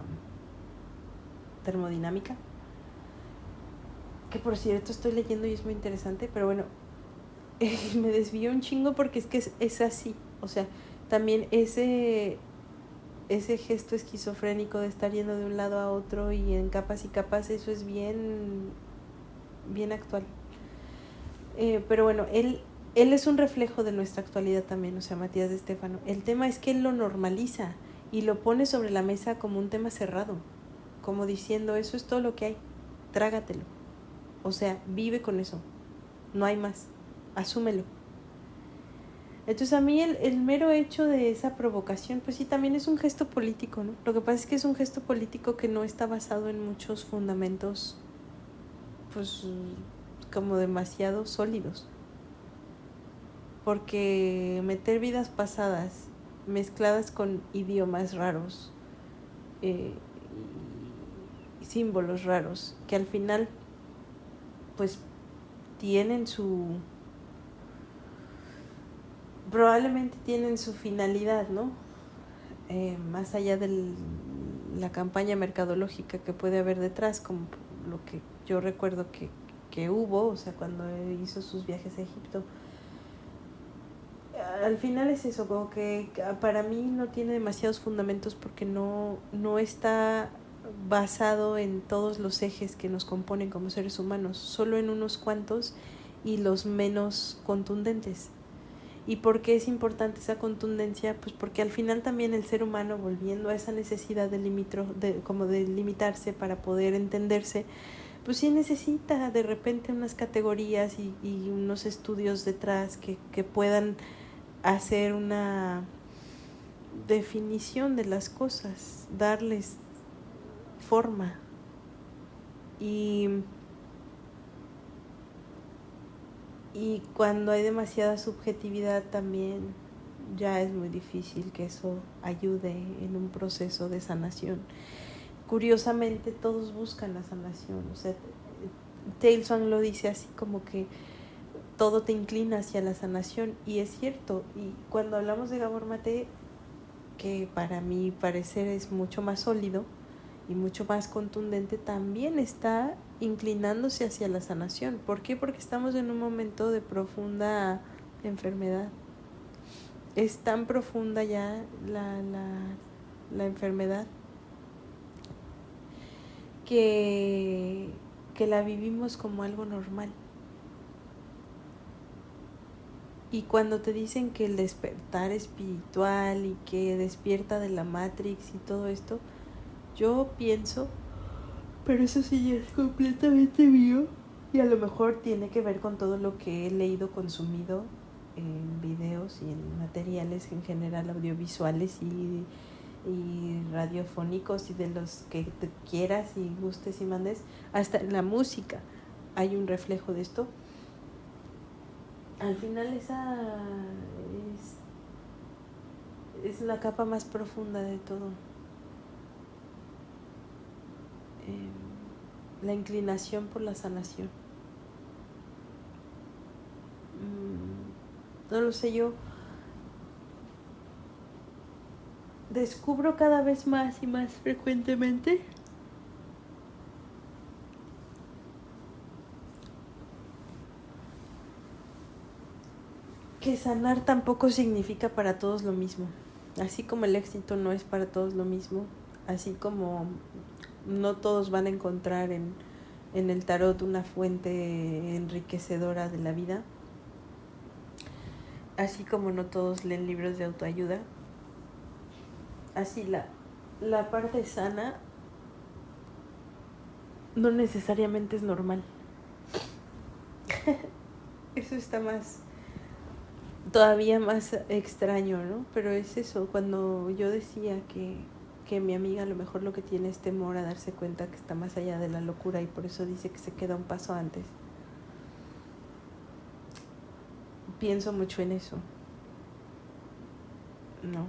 termodinámica, que por cierto estoy leyendo y es muy interesante, pero bueno, me desvío un chingo porque es que es así, o sea, también ese gesto esquizofrénico de estar yendo de un lado a otro y en capas y capas, eso es bien, bien actual. Pero bueno, él es un reflejo de nuestra actualidad también, o sea, Matías de Estéfano. El tema es que él lo normaliza y lo pone sobre la mesa como un tema cerrado, como diciendo, eso es todo lo que hay, trágatelo. O sea, vive con eso, no hay más, asúmelo. Entonces a mí el mero hecho de esa provocación, pues sí, también es un gesto político, ¿no? Lo que pasa es que es un gesto político que no está basado en muchos fundamentos, pues, como demasiado sólidos. Porque meter vidas pasadas mezcladas con idiomas raros y símbolos raros, que al final, pues, tienen probablemente tienen su finalidad, ¿no? Más allá de la campaña mercadológica que puede haber detrás, como lo que yo recuerdo que hubo, o sea, cuando hizo sus viajes a Egipto. Al final es eso, como que para mí no tiene demasiados fundamentos porque no está basado en todos los ejes que nos componen como seres humanos, solo en unos cuantos y los menos contundentes. ¿Y por qué es importante esa contundencia? Pues porque al final también el ser humano, volviendo a esa necesidad como de limitarse para poder entenderse, pues sí necesita de repente unas categorías y unos estudios detrás que puedan hacer una definición de las cosas, darles forma. Y cuando hay demasiada subjetividad también ya es muy difícil que eso ayude en un proceso de sanación. Curiosamente todos buscan la sanación, o sea, Tailswan lo dice así como que todo te inclina hacia la sanación, y es cierto. Y cuando hablamos de Gabor Mate, que para mi parecer es mucho más sólido y mucho más contundente, también está inclinándose hacia la sanación. ¿Por qué? Porque estamos en un momento de profunda enfermedad. Es tan profunda ya la enfermedad que la vivimos como algo normal. Y cuando te dicen que el despertar espiritual y que despierta de la Matrix y todo esto, yo pienso, pero eso sí ya es completamente mío, y a lo mejor tiene que ver con todo lo que he leído, consumido en videos y en materiales en general, audiovisuales y radiofónicos y de los que te quieras y gustes y mandes, hasta en la música hay un reflejo de esto. Al final esa es la capa más profunda de todo. La inclinación por la sanación. No lo sé, yo descubro cada vez más y más frecuentemente que sanar tampoco significa para todos lo mismo. Así como el éxito no es para todos lo mismo, así como no todos van a encontrar en el tarot una fuente enriquecedora de la vida, así como no todos leen libros de autoayuda, así la parte sana no necesariamente es normal. Eso está todavía más extraño, ¿no? Pero es eso, cuando yo decía que mi amiga a lo mejor lo que tiene es temor a darse cuenta que está más allá de la locura y por eso dice que se queda un paso antes. Pienso mucho en eso, ¿no?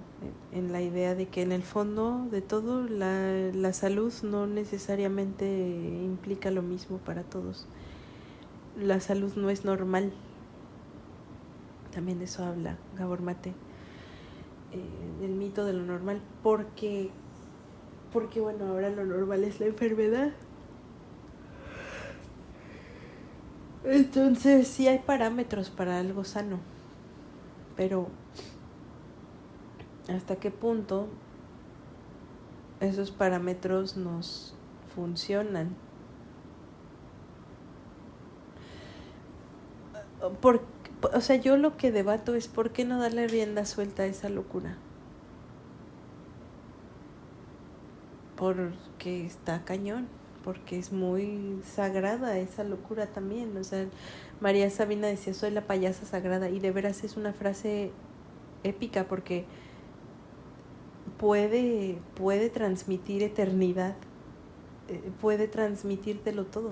En la idea de que en el fondo de todo la salud no necesariamente implica lo mismo para todos. La salud no es normal. También de eso habla Gabor Mate, del mito de lo normal, porque bueno, ahora lo normal es la enfermedad. Entonces sí hay parámetros para algo sano, pero ¿hasta qué punto esos parámetros nos funcionan? O sea, yo lo que debato es por qué no darle rienda suelta a esa locura. Porque está cañón, porque es muy sagrada esa locura también. O sea, María Sabina decía, soy la payasa sagrada, y de veras es una frase épica porque puede transmitir eternidad, puede transmitírtelo todo.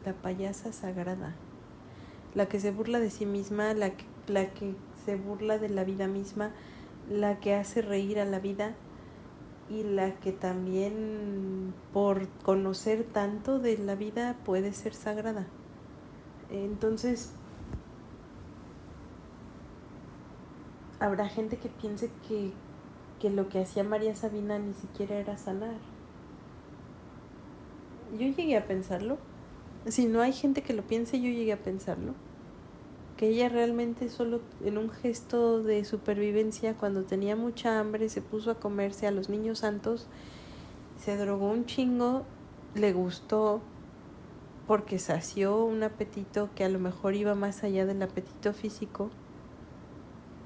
La payasa sagrada, la que se burla de sí misma, la que se burla de la vida misma, la que hace reír a la vida y la que también por conocer tanto de la vida puede ser sagrada. Entonces, habrá gente que piense que lo que hacía María Sabina ni siquiera era sanar. Yo llegué a pensarlo. Si no hay gente que lo piense, yo llegué a pensarlo. Que ella realmente solo en un gesto de supervivencia, cuando tenía mucha hambre, se puso a comerse a los niños santos, se drogó un chingo, le gustó porque sació un apetito que a lo mejor iba más allá del apetito físico,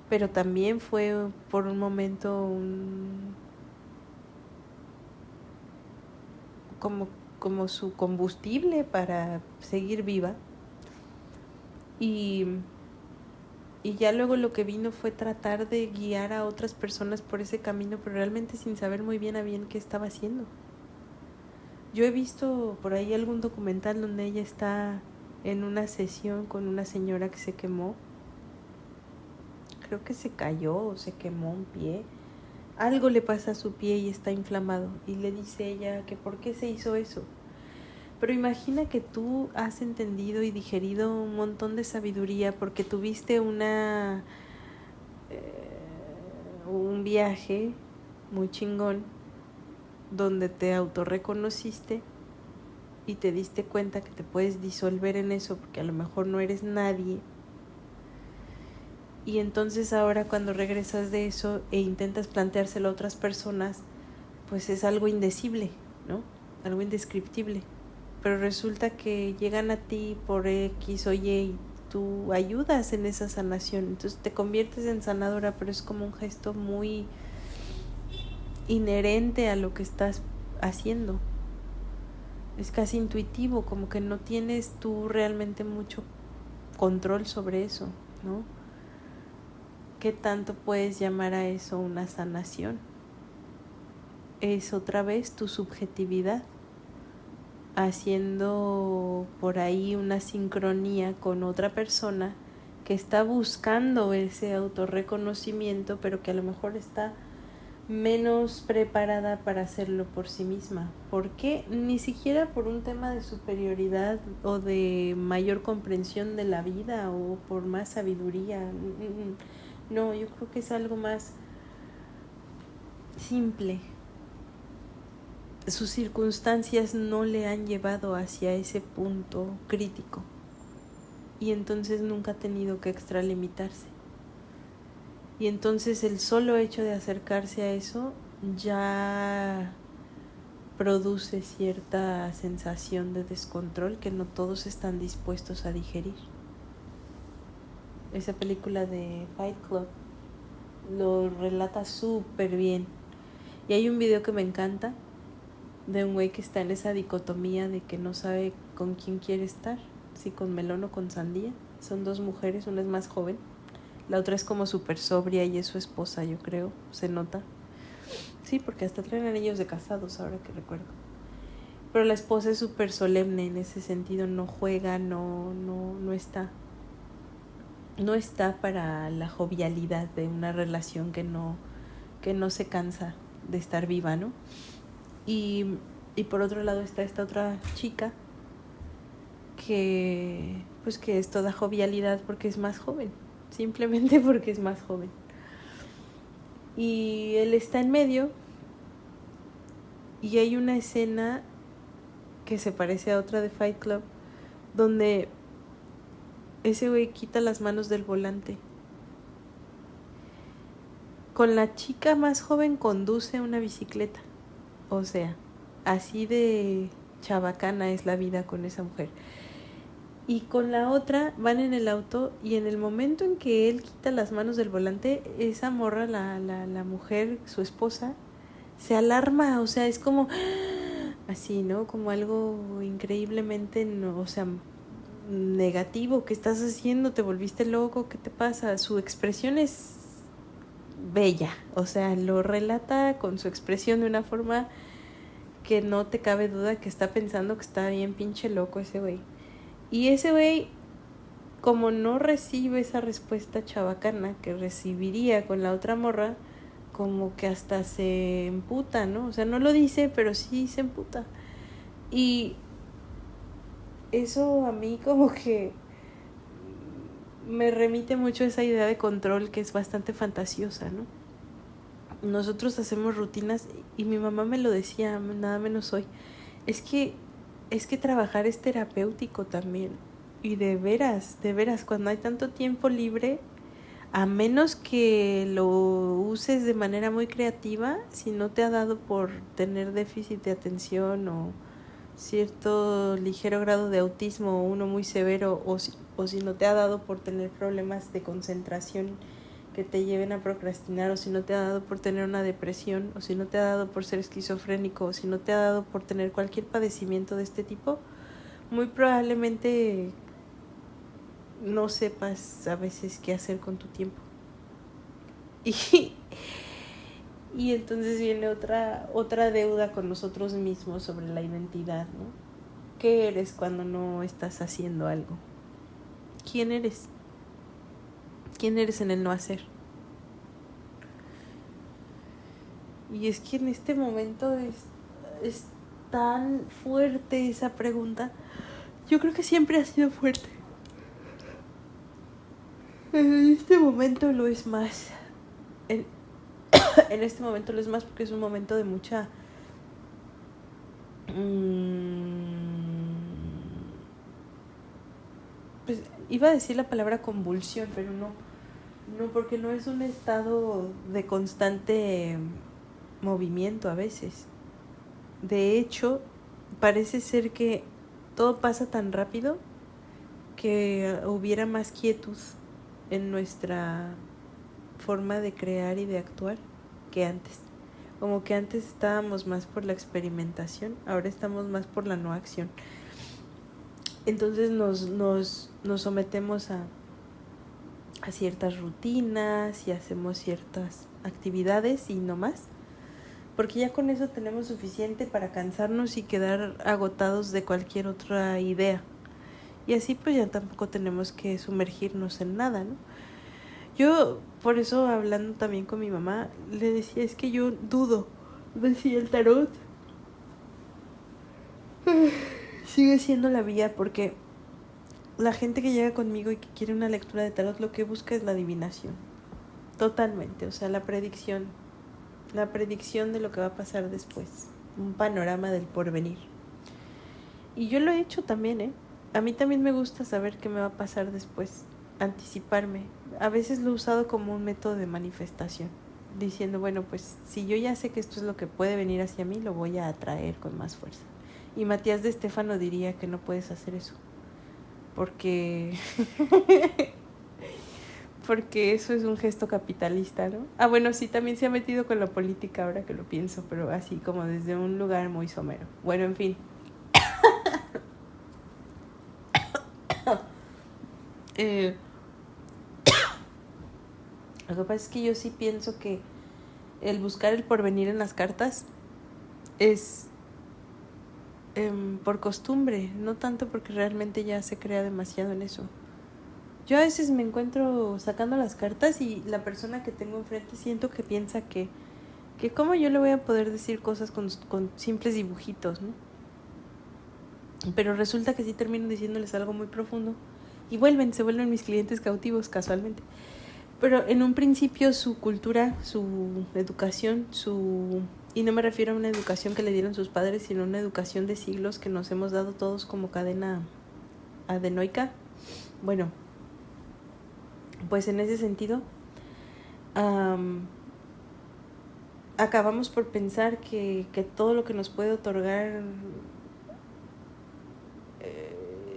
pero también fue por un momento como su combustible para seguir viva. Y ya luego lo que vino fue tratar de guiar a otras personas por ese camino, pero realmente sin saber muy bien a bien qué estaba haciendo. Yo he visto por ahí algún documental donde ella está en una sesión con una señora que se quemó. Creo que se cayó o se quemó un pie. Algo le pasa a su pie y está inflamado. Y le dice ella que por qué se hizo eso. Pero imagina que tú has entendido y digerido un montón de sabiduría porque tuviste un viaje muy chingón donde te autorreconociste y te diste cuenta que te puedes disolver en eso porque a lo mejor no eres nadie. Y entonces ahora cuando regresas de eso e intentas planteárselo a otras personas, pues es algo indecible, ¿no? Algo indescriptible. Pero resulta que llegan a ti por X o Y y tú ayudas en esa sanación. Entonces te conviertes en sanadora, pero es como un gesto muy inherente a lo que estás haciendo. Es casi intuitivo, como que no tienes tú realmente mucho control sobre eso, ¿no? ¿Qué tanto puedes llamar a eso una sanación? Es otra vez tu subjetividad haciendo por ahí una sincronía con otra persona que está buscando ese autorreconocimiento, pero que a lo mejor está menos preparada para hacerlo por sí misma. ¿Por qué? Ni siquiera por un tema de superioridad o de mayor comprensión de la vida o por más sabiduría. No, yo creo que es algo más simple. Sus circunstancias no le han llevado hacia ese punto crítico y entonces nunca ha tenido que extralimitarse. Y entonces el solo hecho de acercarse a eso ya produce cierta sensación de descontrol que no todos están dispuestos a digerir. Esa película de Fight Club lo relata súper bien. Y hay un video que me encanta de un güey que está en esa dicotomía de que no sabe con quién quiere estar, si con melón o con sandía. Son dos mujeres, una es más joven, la otra es como súper sobria y es su esposa, yo creo, se nota. Sí, porque hasta traen anillos de casados, ahora que recuerdo. Pero la esposa es súper solemne en ese sentido, no juega, no está. No está para la jovialidad de una relación que no se cansa de estar viva, ¿no? Y por otro lado está esta otra chica que es toda jovialidad porque es más joven, simplemente porque es más joven. Y él está en medio y hay una escena que se parece a otra de Fight Club donde ese güey quita las manos del volante. Con la chica más joven conduce una bicicleta. O sea, así de chabacana es la vida con esa mujer. Y con la otra van en el auto y en el momento en que él quita las manos del volante, esa morra, la mujer, su esposa, se alarma. O sea, es como así, ¿no? Como algo increíblemente, no, o sea, negativo. ¿Qué estás haciendo? ¿Te volviste loco? ¿Qué te pasa? Su expresión es bella. O sea, lo relata con su expresión de una forma que no te cabe duda que está pensando que está bien pinche loco ese güey. Y ese güey, como no recibe esa respuesta chabacana que recibiría con la otra morra, como que hasta se emputa, ¿no? O sea, no lo dice, pero sí se emputa. Y eso a mí como que me remite mucho a esa idea de control que es bastante fantasiosa, ¿no? Nosotros hacemos rutinas y mi mamá me lo decía, nada menos hoy. Es que trabajar es terapéutico también. Y de veras, cuando hay tanto tiempo libre, a menos que lo uses de manera muy creativa, si no te ha dado por tener déficit de atención o cierto ligero grado de autismo o uno muy severo, o si no te ha dado por tener problemas de concentración que te lleven a procrastinar, o si no te ha dado por tener una depresión, o si no te ha dado por ser esquizofrénico, o si no te ha dado por tener cualquier padecimiento de este tipo, muy probablemente no sepas a veces qué hacer con tu tiempo. Y entonces viene otra deuda con nosotros mismos sobre la identidad, ¿no? ¿Qué eres cuando no estás haciendo algo? ¿Quién eres? ¿Quién eres en el no hacer? Y es que en este momento es tan fuerte esa pregunta. Yo creo que siempre ha sido fuerte. En este momento lo es más. En este momento lo es más porque es un momento de mucha... pues iba a decir la palabra convulsión, pero no, porque no es un estado de constante movimiento a veces. De hecho, parece ser que todo pasa tan rápido que hubiera más quietud en nuestra forma de crear y de actuar que antes. Como que antes estábamos más por la experimentación, ahora estamos más por la no acción. Entonces nos sometemos a ciertas rutinas y hacemos ciertas actividades y no más, porque ya con eso tenemos suficiente para cansarnos y quedar agotados de cualquier otra idea. Y así pues ya tampoco tenemos que sumergirnos en nada, ¿no? Yo, por eso, hablando también con mi mamá, le decía, es que yo dudo de si el tarot sigue siendo la vía, porque la gente que llega conmigo y que quiere una lectura de tarot lo que busca es la adivinación. Totalmente, o sea, la predicción. la predicción de lo que va a pasar después, un panorama del porvenir. Y yo lo he hecho también, ¿eh? A mí también me gusta saber qué me va a pasar después, anticiparme. A veces lo he usado como un método de manifestación, diciendo, bueno, pues si yo ya sé que esto es lo que puede venir hacia mí, lo voy a atraer con más fuerza. Y Matías de Estéfano diría que no puedes hacer eso, porque porque eso es un gesto capitalista, ¿no? Ah, bueno, sí, también se ha metido con la política ahora que lo pienso, pero así como desde un lugar muy somero. Bueno, en fin. Eh, lo que pasa es que yo sí pienso que el buscar el porvenir en las cartas es por costumbre, no tanto porque realmente ya se crea demasiado en eso. Yo a veces me encuentro sacando las cartas y la persona que tengo enfrente siento que piensa que cómo yo le voy a poder decir cosas con simples dibujitos, ¿no? Pero resulta que sí termino diciéndoles algo muy profundo y se vuelven mis clientes cautivos casualmente. Pero en un principio su cultura, su educación, y no me refiero a una educación que le dieron sus padres, sino una educación de siglos que nos hemos dado todos como cadena adenoica. Bueno, pues en ese sentido, acabamos por pensar que todo lo que nos puede otorgar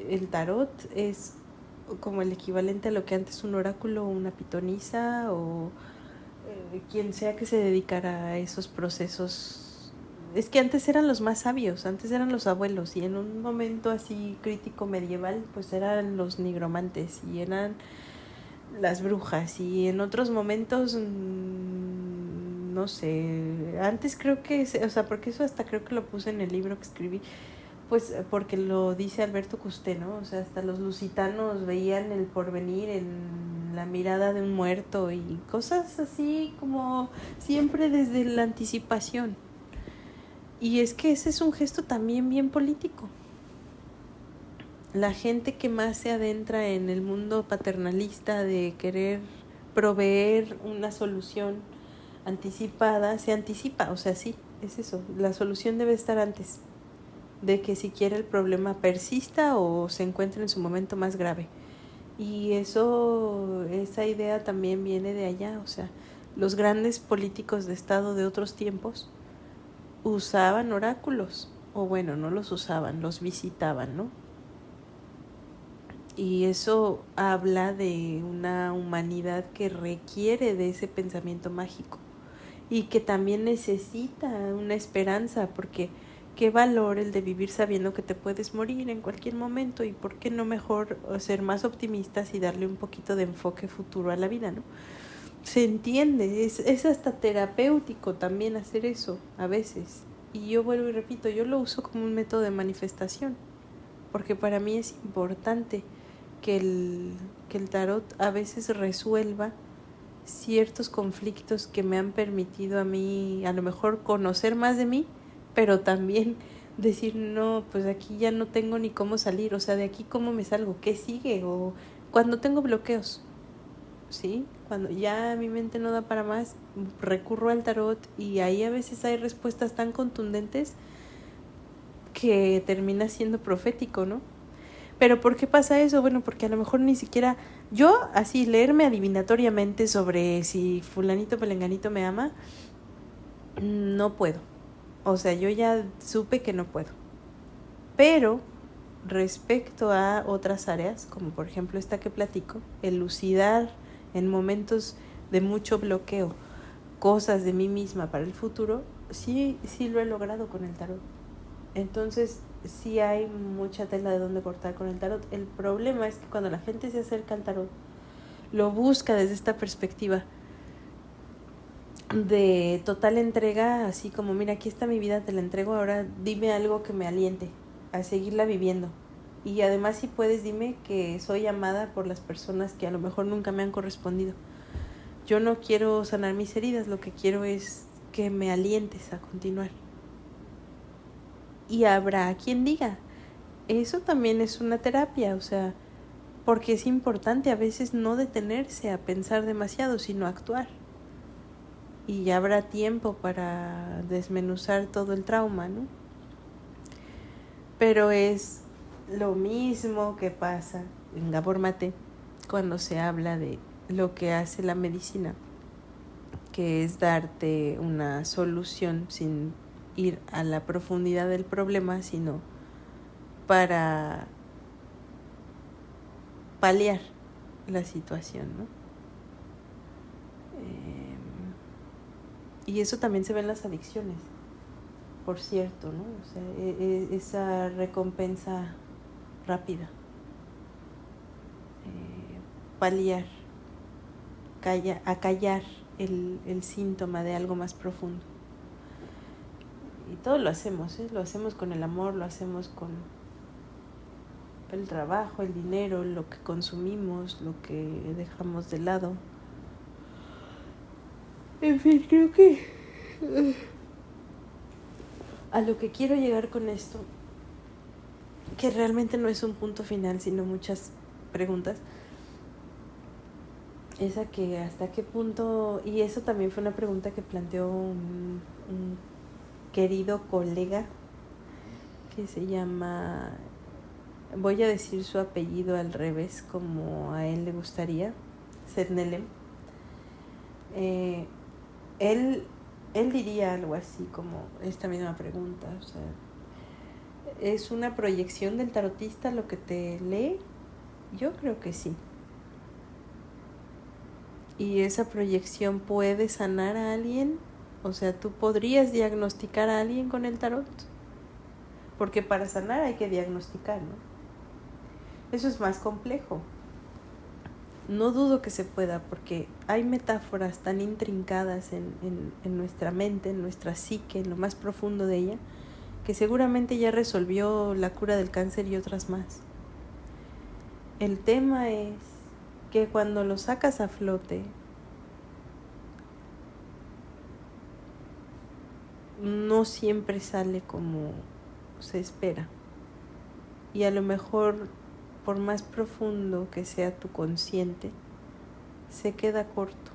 el tarot es como el equivalente a lo que antes un oráculo o una pitonisa o quien sea que se dedicara a esos procesos. Es que antes eran los más sabios, antes eran los abuelos, y en un momento así crítico medieval pues eran los nigromantes y eran las brujas, y en otros momentos no sé, antes creo que, o sea, porque eso hasta creo que lo puse en el libro que escribí, pues porque lo dice Alberto Custé, ¿no? O sea, hasta los lusitanos veían el porvenir en la mirada de un muerto y cosas así como siempre desde la anticipación. Y es que ese es un gesto también bien político. La gente que más se adentra en el mundo paternalista de querer proveer una solución anticipada, se anticipa, o sea, sí, es eso, la solución debe estar antes de que siquiera el problema persista o se encuentre en su momento más grave. Y esa idea también viene de allá, o sea, los grandes políticos de Estado de otros tiempos usaban oráculos, o bueno, no los usaban, los visitaban, ¿no? Y eso habla de una humanidad que requiere de ese pensamiento mágico y que también necesita una esperanza, porque qué valor el de vivir sabiendo que te puedes morir en cualquier momento, y por qué no mejor ser más optimistas y darle un poquito de enfoque futuro a la vida, ¿no? Se entiende, es hasta terapéutico también hacer eso a veces. Y yo vuelvo y repito, yo lo uso como un método de manifestación, porque para mí es importante que el tarot a veces resuelva ciertos conflictos que me han permitido a mí a lo mejor conocer más de mí, pero también decir, no, pues aquí ya no tengo ni cómo salir, o sea, de aquí cómo me salgo, qué sigue, o cuando tengo bloqueos, ¿sí? Cuando ya mi mente no da para más, recurro al tarot y ahí a veces hay respuestas tan contundentes que termina siendo profético, ¿no? Pero ¿por qué pasa eso? Bueno, porque a lo mejor ni siquiera yo así leerme adivinatoriamente sobre si fulanito pelenganito me ama, no puedo. O sea, yo ya supe que no puedo. Pero respecto a otras áreas, como por ejemplo esta que platico, elucidar en momentos de mucho bloqueo cosas de mí misma para el futuro, sí lo he logrado con el tarot. Entonces, sí hay mucha tela de donde cortar con el tarot. El problema es que cuando la gente se acerca al tarot, lo busca desde esta perspectiva de total entrega, así como, mira, aquí está mi vida, te la entrego, ahora dime algo que me aliente a seguirla viviendo. Y además, si puedes, dime que soy amada por las personas que a lo mejor nunca me han correspondido. Yo no quiero sanar mis heridas, lo que quiero es que me alientes a continuar. Y habrá quien diga, eso también es una terapia, o sea, porque es importante a veces no detenerse a pensar demasiado, sino actuar. y ya habrá tiempo para desmenuzar todo el trauma, ¿no? Pero es lo mismo que pasa en Gabor Mate cuando se habla de lo que hace la medicina, que es darte una solución sin ir a la profundidad del problema, sino para paliar la situación, ¿no? Y eso también se ve en las adicciones, por cierto, ¿no? O sea, esa recompensa rápida, paliar, acallar el síntoma de algo más profundo. Y todo lo hacemos, lo hacemos con el amor, lo hacemos con el trabajo, el dinero, lo que consumimos, lo que dejamos de lado. En fin, creo que a lo que quiero llegar con esto, que realmente no es un punto final, sino muchas preguntas, es a que hasta qué punto, y eso también fue una pregunta que planteó un querido colega que se llama, voy a decir su apellido al revés como a él le gustaría, Sednelem. Él diría algo así como esta misma pregunta, o sea, ¿es una proyección del tarotista lo que te lee? Yo creo que sí. ¿Y esa proyección puede sanar a alguien? O sea, ¿tú podrías diagnosticar a alguien con el tarot? Porque para sanar hay que diagnosticar, ¿no? Eso es más complejo. No dudo que se pueda, porque hay metáforas tan intrincadas en nuestra mente, en nuestra psique, en lo más profundo de ella, que seguramente ya resolvió la cura del cáncer y otras más. El tema es que cuando lo sacas a flote, no siempre sale como se espera. Y a lo mejor, por más profundo que sea tu consciente, se queda corto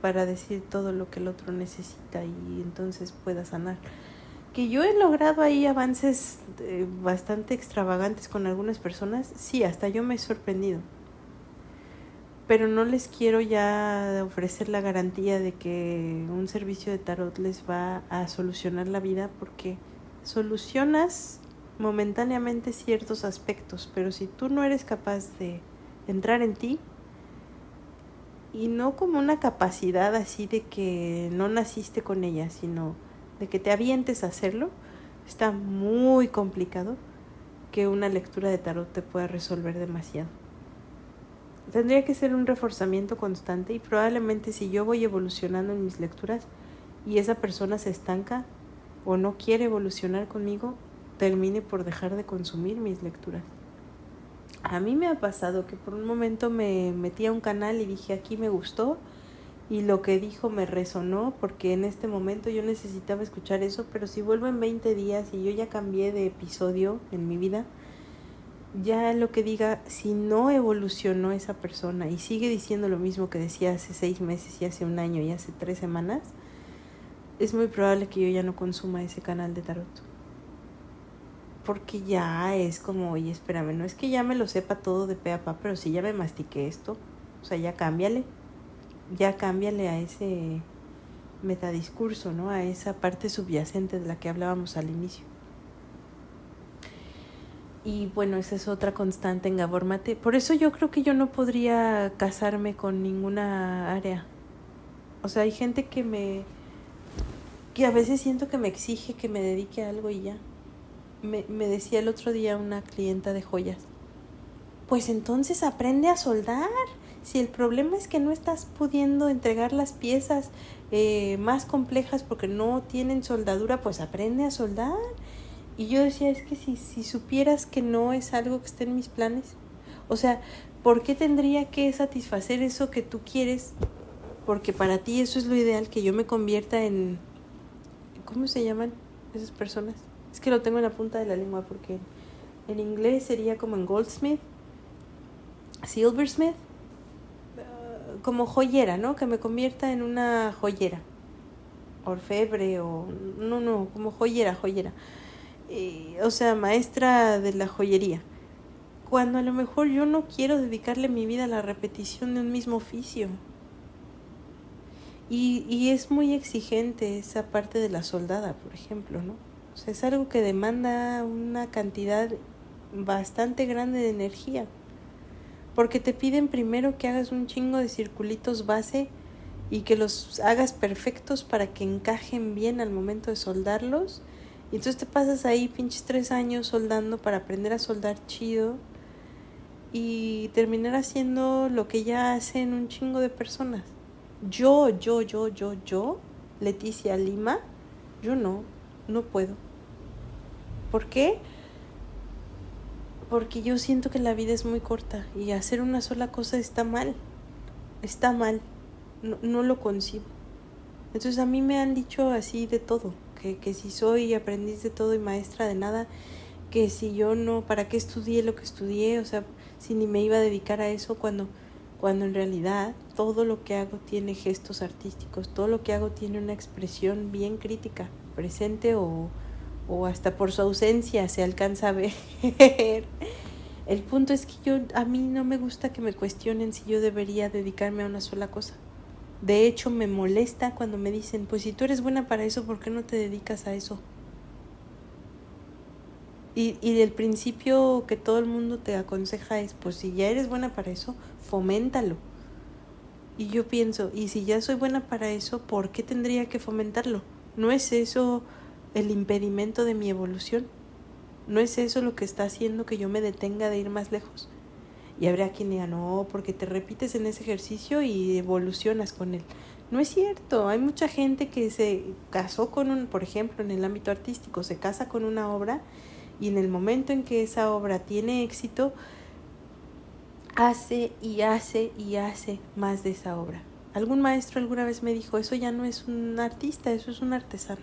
para decir todo lo que el otro necesita y entonces pueda sanar. Que yo he logrado ahí avances bastante extravagantes con algunas personas, sí, hasta yo me he sorprendido. Pero no les quiero ya ofrecer la garantía de que un servicio de tarot les va a solucionar la vida, porque solucionas momentáneamente ciertos aspectos, pero si tú no eres capaz de entrar en ti, y no como una capacidad así de que no naciste con ella, sino de que te avientes a hacerlo, está muy complicado que una lectura de tarot te pueda resolver demasiado. Tendría que ser un reforzamiento constante, y probablemente si yo voy evolucionando en mis lecturas y esa persona se estanca o no quiere evolucionar conmigo, termine por dejar de consumir mis lecturas. A mí me ha pasado que por un momento me metí a un canal y dije, aquí me gustó, y lo que dijo me resonó, porque en este momento yo necesitaba escuchar eso, pero si vuelvo en 20 días y yo ya cambié de episodio en mi vida, ya lo que diga, si no evolucionó esa persona y sigue diciendo lo mismo que decía hace 6 meses y hace un año y hace 3 semanas, es muy probable que yo ya no consuma ese canal de tarot. Porque ya es como, oye, espérame, no es que ya me lo sepa todo de pe a pa, pero sí ya me mastiqué esto. O sea, ya cámbiale a ese metadiscurso, ¿no? A esa parte subyacente de la que hablábamos al inicio. Y bueno, esa es otra constante en Gabor Mate. Por eso yo creo que yo no podría casarme con ninguna área. O sea, hay gente que a veces siento que me exige que me dedique a algo y ya. Me decía el otro día una clienta de joyas, pues entonces aprende a soldar. Si el problema es que no estás pudiendo entregar las piezas más complejas porque no tienen soldadura, pues aprende a soldar. Y yo decía, es que si supieras que no es algo que esté en mis planes, o sea, ¿por qué tendría que satisfacer eso que tú quieres? Porque para ti eso es lo ideal, que yo me convierta en, ¿cómo se llaman esas personas? Es que lo tengo en la punta de la lengua, porque en inglés sería como en goldsmith, silversmith, como joyera, ¿no? Que me convierta en una joyera. orfebre o... No, como joyera. O sea, maestra de la joyería. Cuando a lo mejor yo no quiero dedicarle mi vida a la repetición de un mismo oficio. Y es muy exigente esa parte de la soldada, por ejemplo, ¿no? O sea, es algo que demanda una cantidad bastante grande de energía. Porque te piden primero que hagas un chingo de circulitos base y que los hagas perfectos para que encajen bien al momento de soldarlos. Y entonces te pasas ahí pinches 3 años soldando para aprender a soldar chido y terminar haciendo lo que ya hacen un chingo de personas. Yo, Leticia Lima, yo no puedo. ¿Por qué? Porque yo siento que la vida es muy corta y hacer una sola cosa está mal, no lo concibo. Entonces a mí me han dicho así de todo, que si soy aprendiz de todo y maestra de nada, que si yo no, ¿para qué estudié lo que estudié? O sea, si ni me iba a dedicar a eso cuando en realidad todo lo que hago tiene gestos artísticos, todo lo que hago tiene una expresión bien crítica, presente o hasta por su ausencia se alcanza a ver. El punto es que a mí no me gusta que me cuestionen si yo debería dedicarme a una sola cosa. De hecho, me molesta cuando me dicen, pues si tú eres buena para eso, ¿por qué no te dedicas a eso? Y del principio que todo el mundo te aconseja es, pues si ya eres buena para eso, foméntalo. Y yo pienso, y si ya soy buena para eso, ¿por qué tendría que fomentarlo? ¿No es eso el impedimento de mi evolución? ¿No es eso lo que está haciendo que yo me detenga de ir más lejos? Y habrá quien diga, no, porque te repites en ese ejercicio y evolucionas con él. No es cierto, hay mucha gente que se casó con por ejemplo, en el ámbito artístico, se casa con una obra y en el momento en que esa obra tiene éxito, hace más de esa obra. Algún maestro alguna vez me dijo, eso ya no es un artista, eso es un artesano.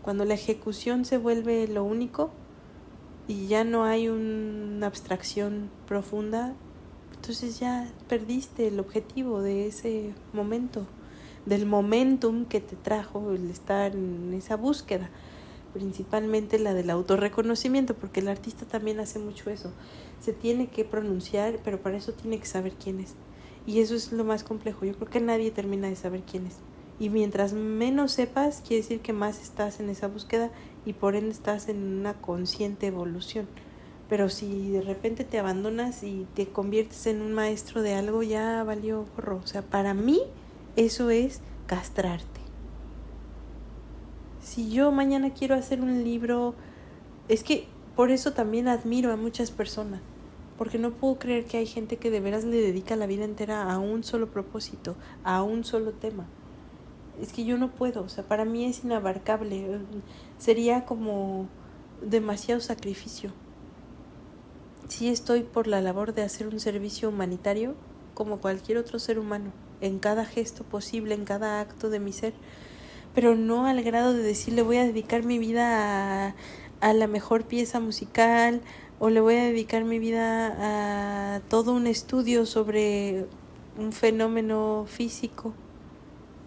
Cuando la ejecución se vuelve lo único y ya no hay una abstracción profunda, entonces ya perdiste el objetivo de ese momento, del momentum que te trajo el estar en esa búsqueda, principalmente la del autorreconocimiento, porque el artista también hace mucho eso. Se tiene que pronunciar, pero para eso tiene que saber quién es. Y eso es lo más complejo. Yo creo que nadie termina de saber quién es. Y mientras menos sepas, quiere decir que más estás en esa búsqueda y por ende estás en una consciente evolución. Pero si de repente te abandonas y te conviertes en un maestro de algo, ya valió gorro. O sea, para mí eso es castrarte. Si yo mañana quiero hacer un libro, es que por eso también admiro a muchas personas, porque no puedo creer que hay gente que de veras le dedica la vida entera a un solo propósito, a un solo tema. Es que yo no puedo, o sea, para mí es inabarcable, sería como demasiado sacrificio. Sí estoy por la labor de hacer un servicio humanitario como cualquier otro ser humano, en cada gesto posible, en cada acto de mi ser, pero no al grado de decirle voy a dedicar mi vida a la mejor pieza musical o le voy a dedicar mi vida a todo un estudio sobre un fenómeno físico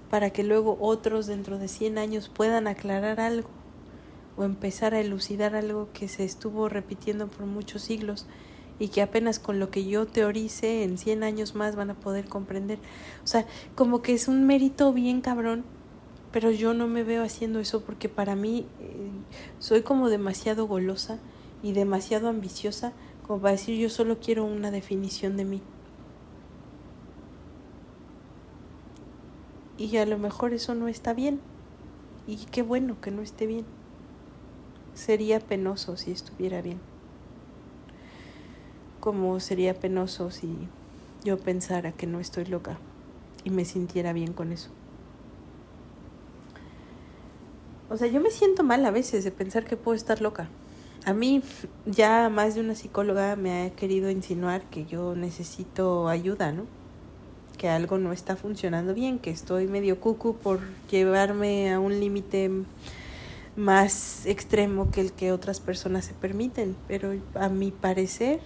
para que luego otros dentro de 100 años puedan aclarar algo o empezar a elucidar algo que se estuvo repitiendo por muchos siglos y que apenas con lo que yo teorice en 100 años más van a poder comprender. O sea, como que es un mérito bien cabrón, pero yo no me veo haciendo eso porque para mí soy como demasiado golosa y demasiado ambiciosa como para decir yo solo quiero una definición de mí. Y a lo mejor eso no está bien. Y qué bueno que no esté bien. Sería penoso si estuviera bien. Como sería penoso si yo pensara que no estoy loca y me sintiera bien con eso. O sea, yo me siento mal a veces de pensar que puedo estar loca. A mí ya más de una psicóloga me ha querido insinuar que yo necesito ayuda, ¿no? Que algo no está funcionando bien, que estoy medio cucu por llevarme a un límite más extremo que el que otras personas se permiten. Pero a mi parecer,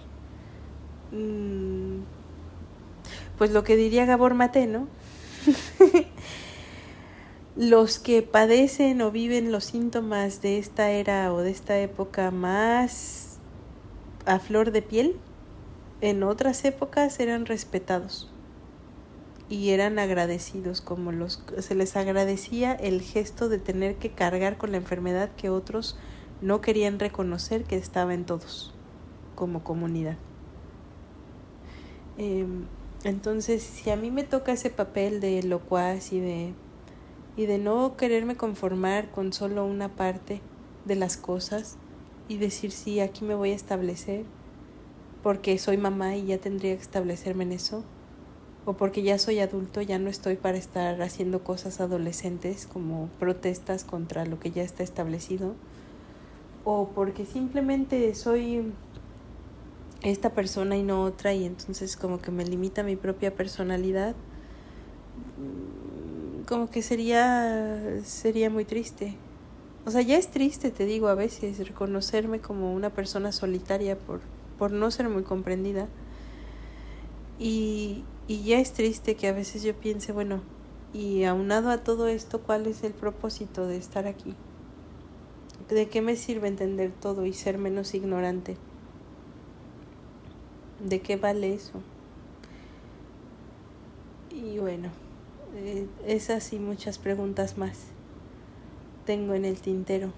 pues lo que diría Gabor Maté, ¿no? los que padecen o viven los síntomas de esta era o de esta época más a flor de piel, en otras épocas eran respetados y eran agradecidos, como se les agradecía el gesto de tener que cargar con la enfermedad que otros no querían reconocer que estaba en todos como comunidad. Entonces, si a mí me toca ese papel de locuaz y de no quererme conformar con solo una parte de las cosas y decir sí, aquí me voy a establecer porque soy mamá y ya tendría que establecerme en eso, o porque ya soy adulto, ya no estoy para estar haciendo cosas adolescentes como protestas contra lo que ya está establecido, o porque simplemente soy esta persona y no otra y entonces como que me limita mi propia personalidad, como que sería muy triste. O sea, ya es triste, te digo, a veces reconocerme como una persona solitaria por no ser muy comprendida. Y ya es triste que a veces yo piense, bueno, y aunado a todo esto, ¿cuál es el propósito de estar aquí? ¿De qué me sirve entender todo y ser menos ignorante? ¿De qué vale eso? Y bueno, esas y muchas preguntas más tengo en el tintero.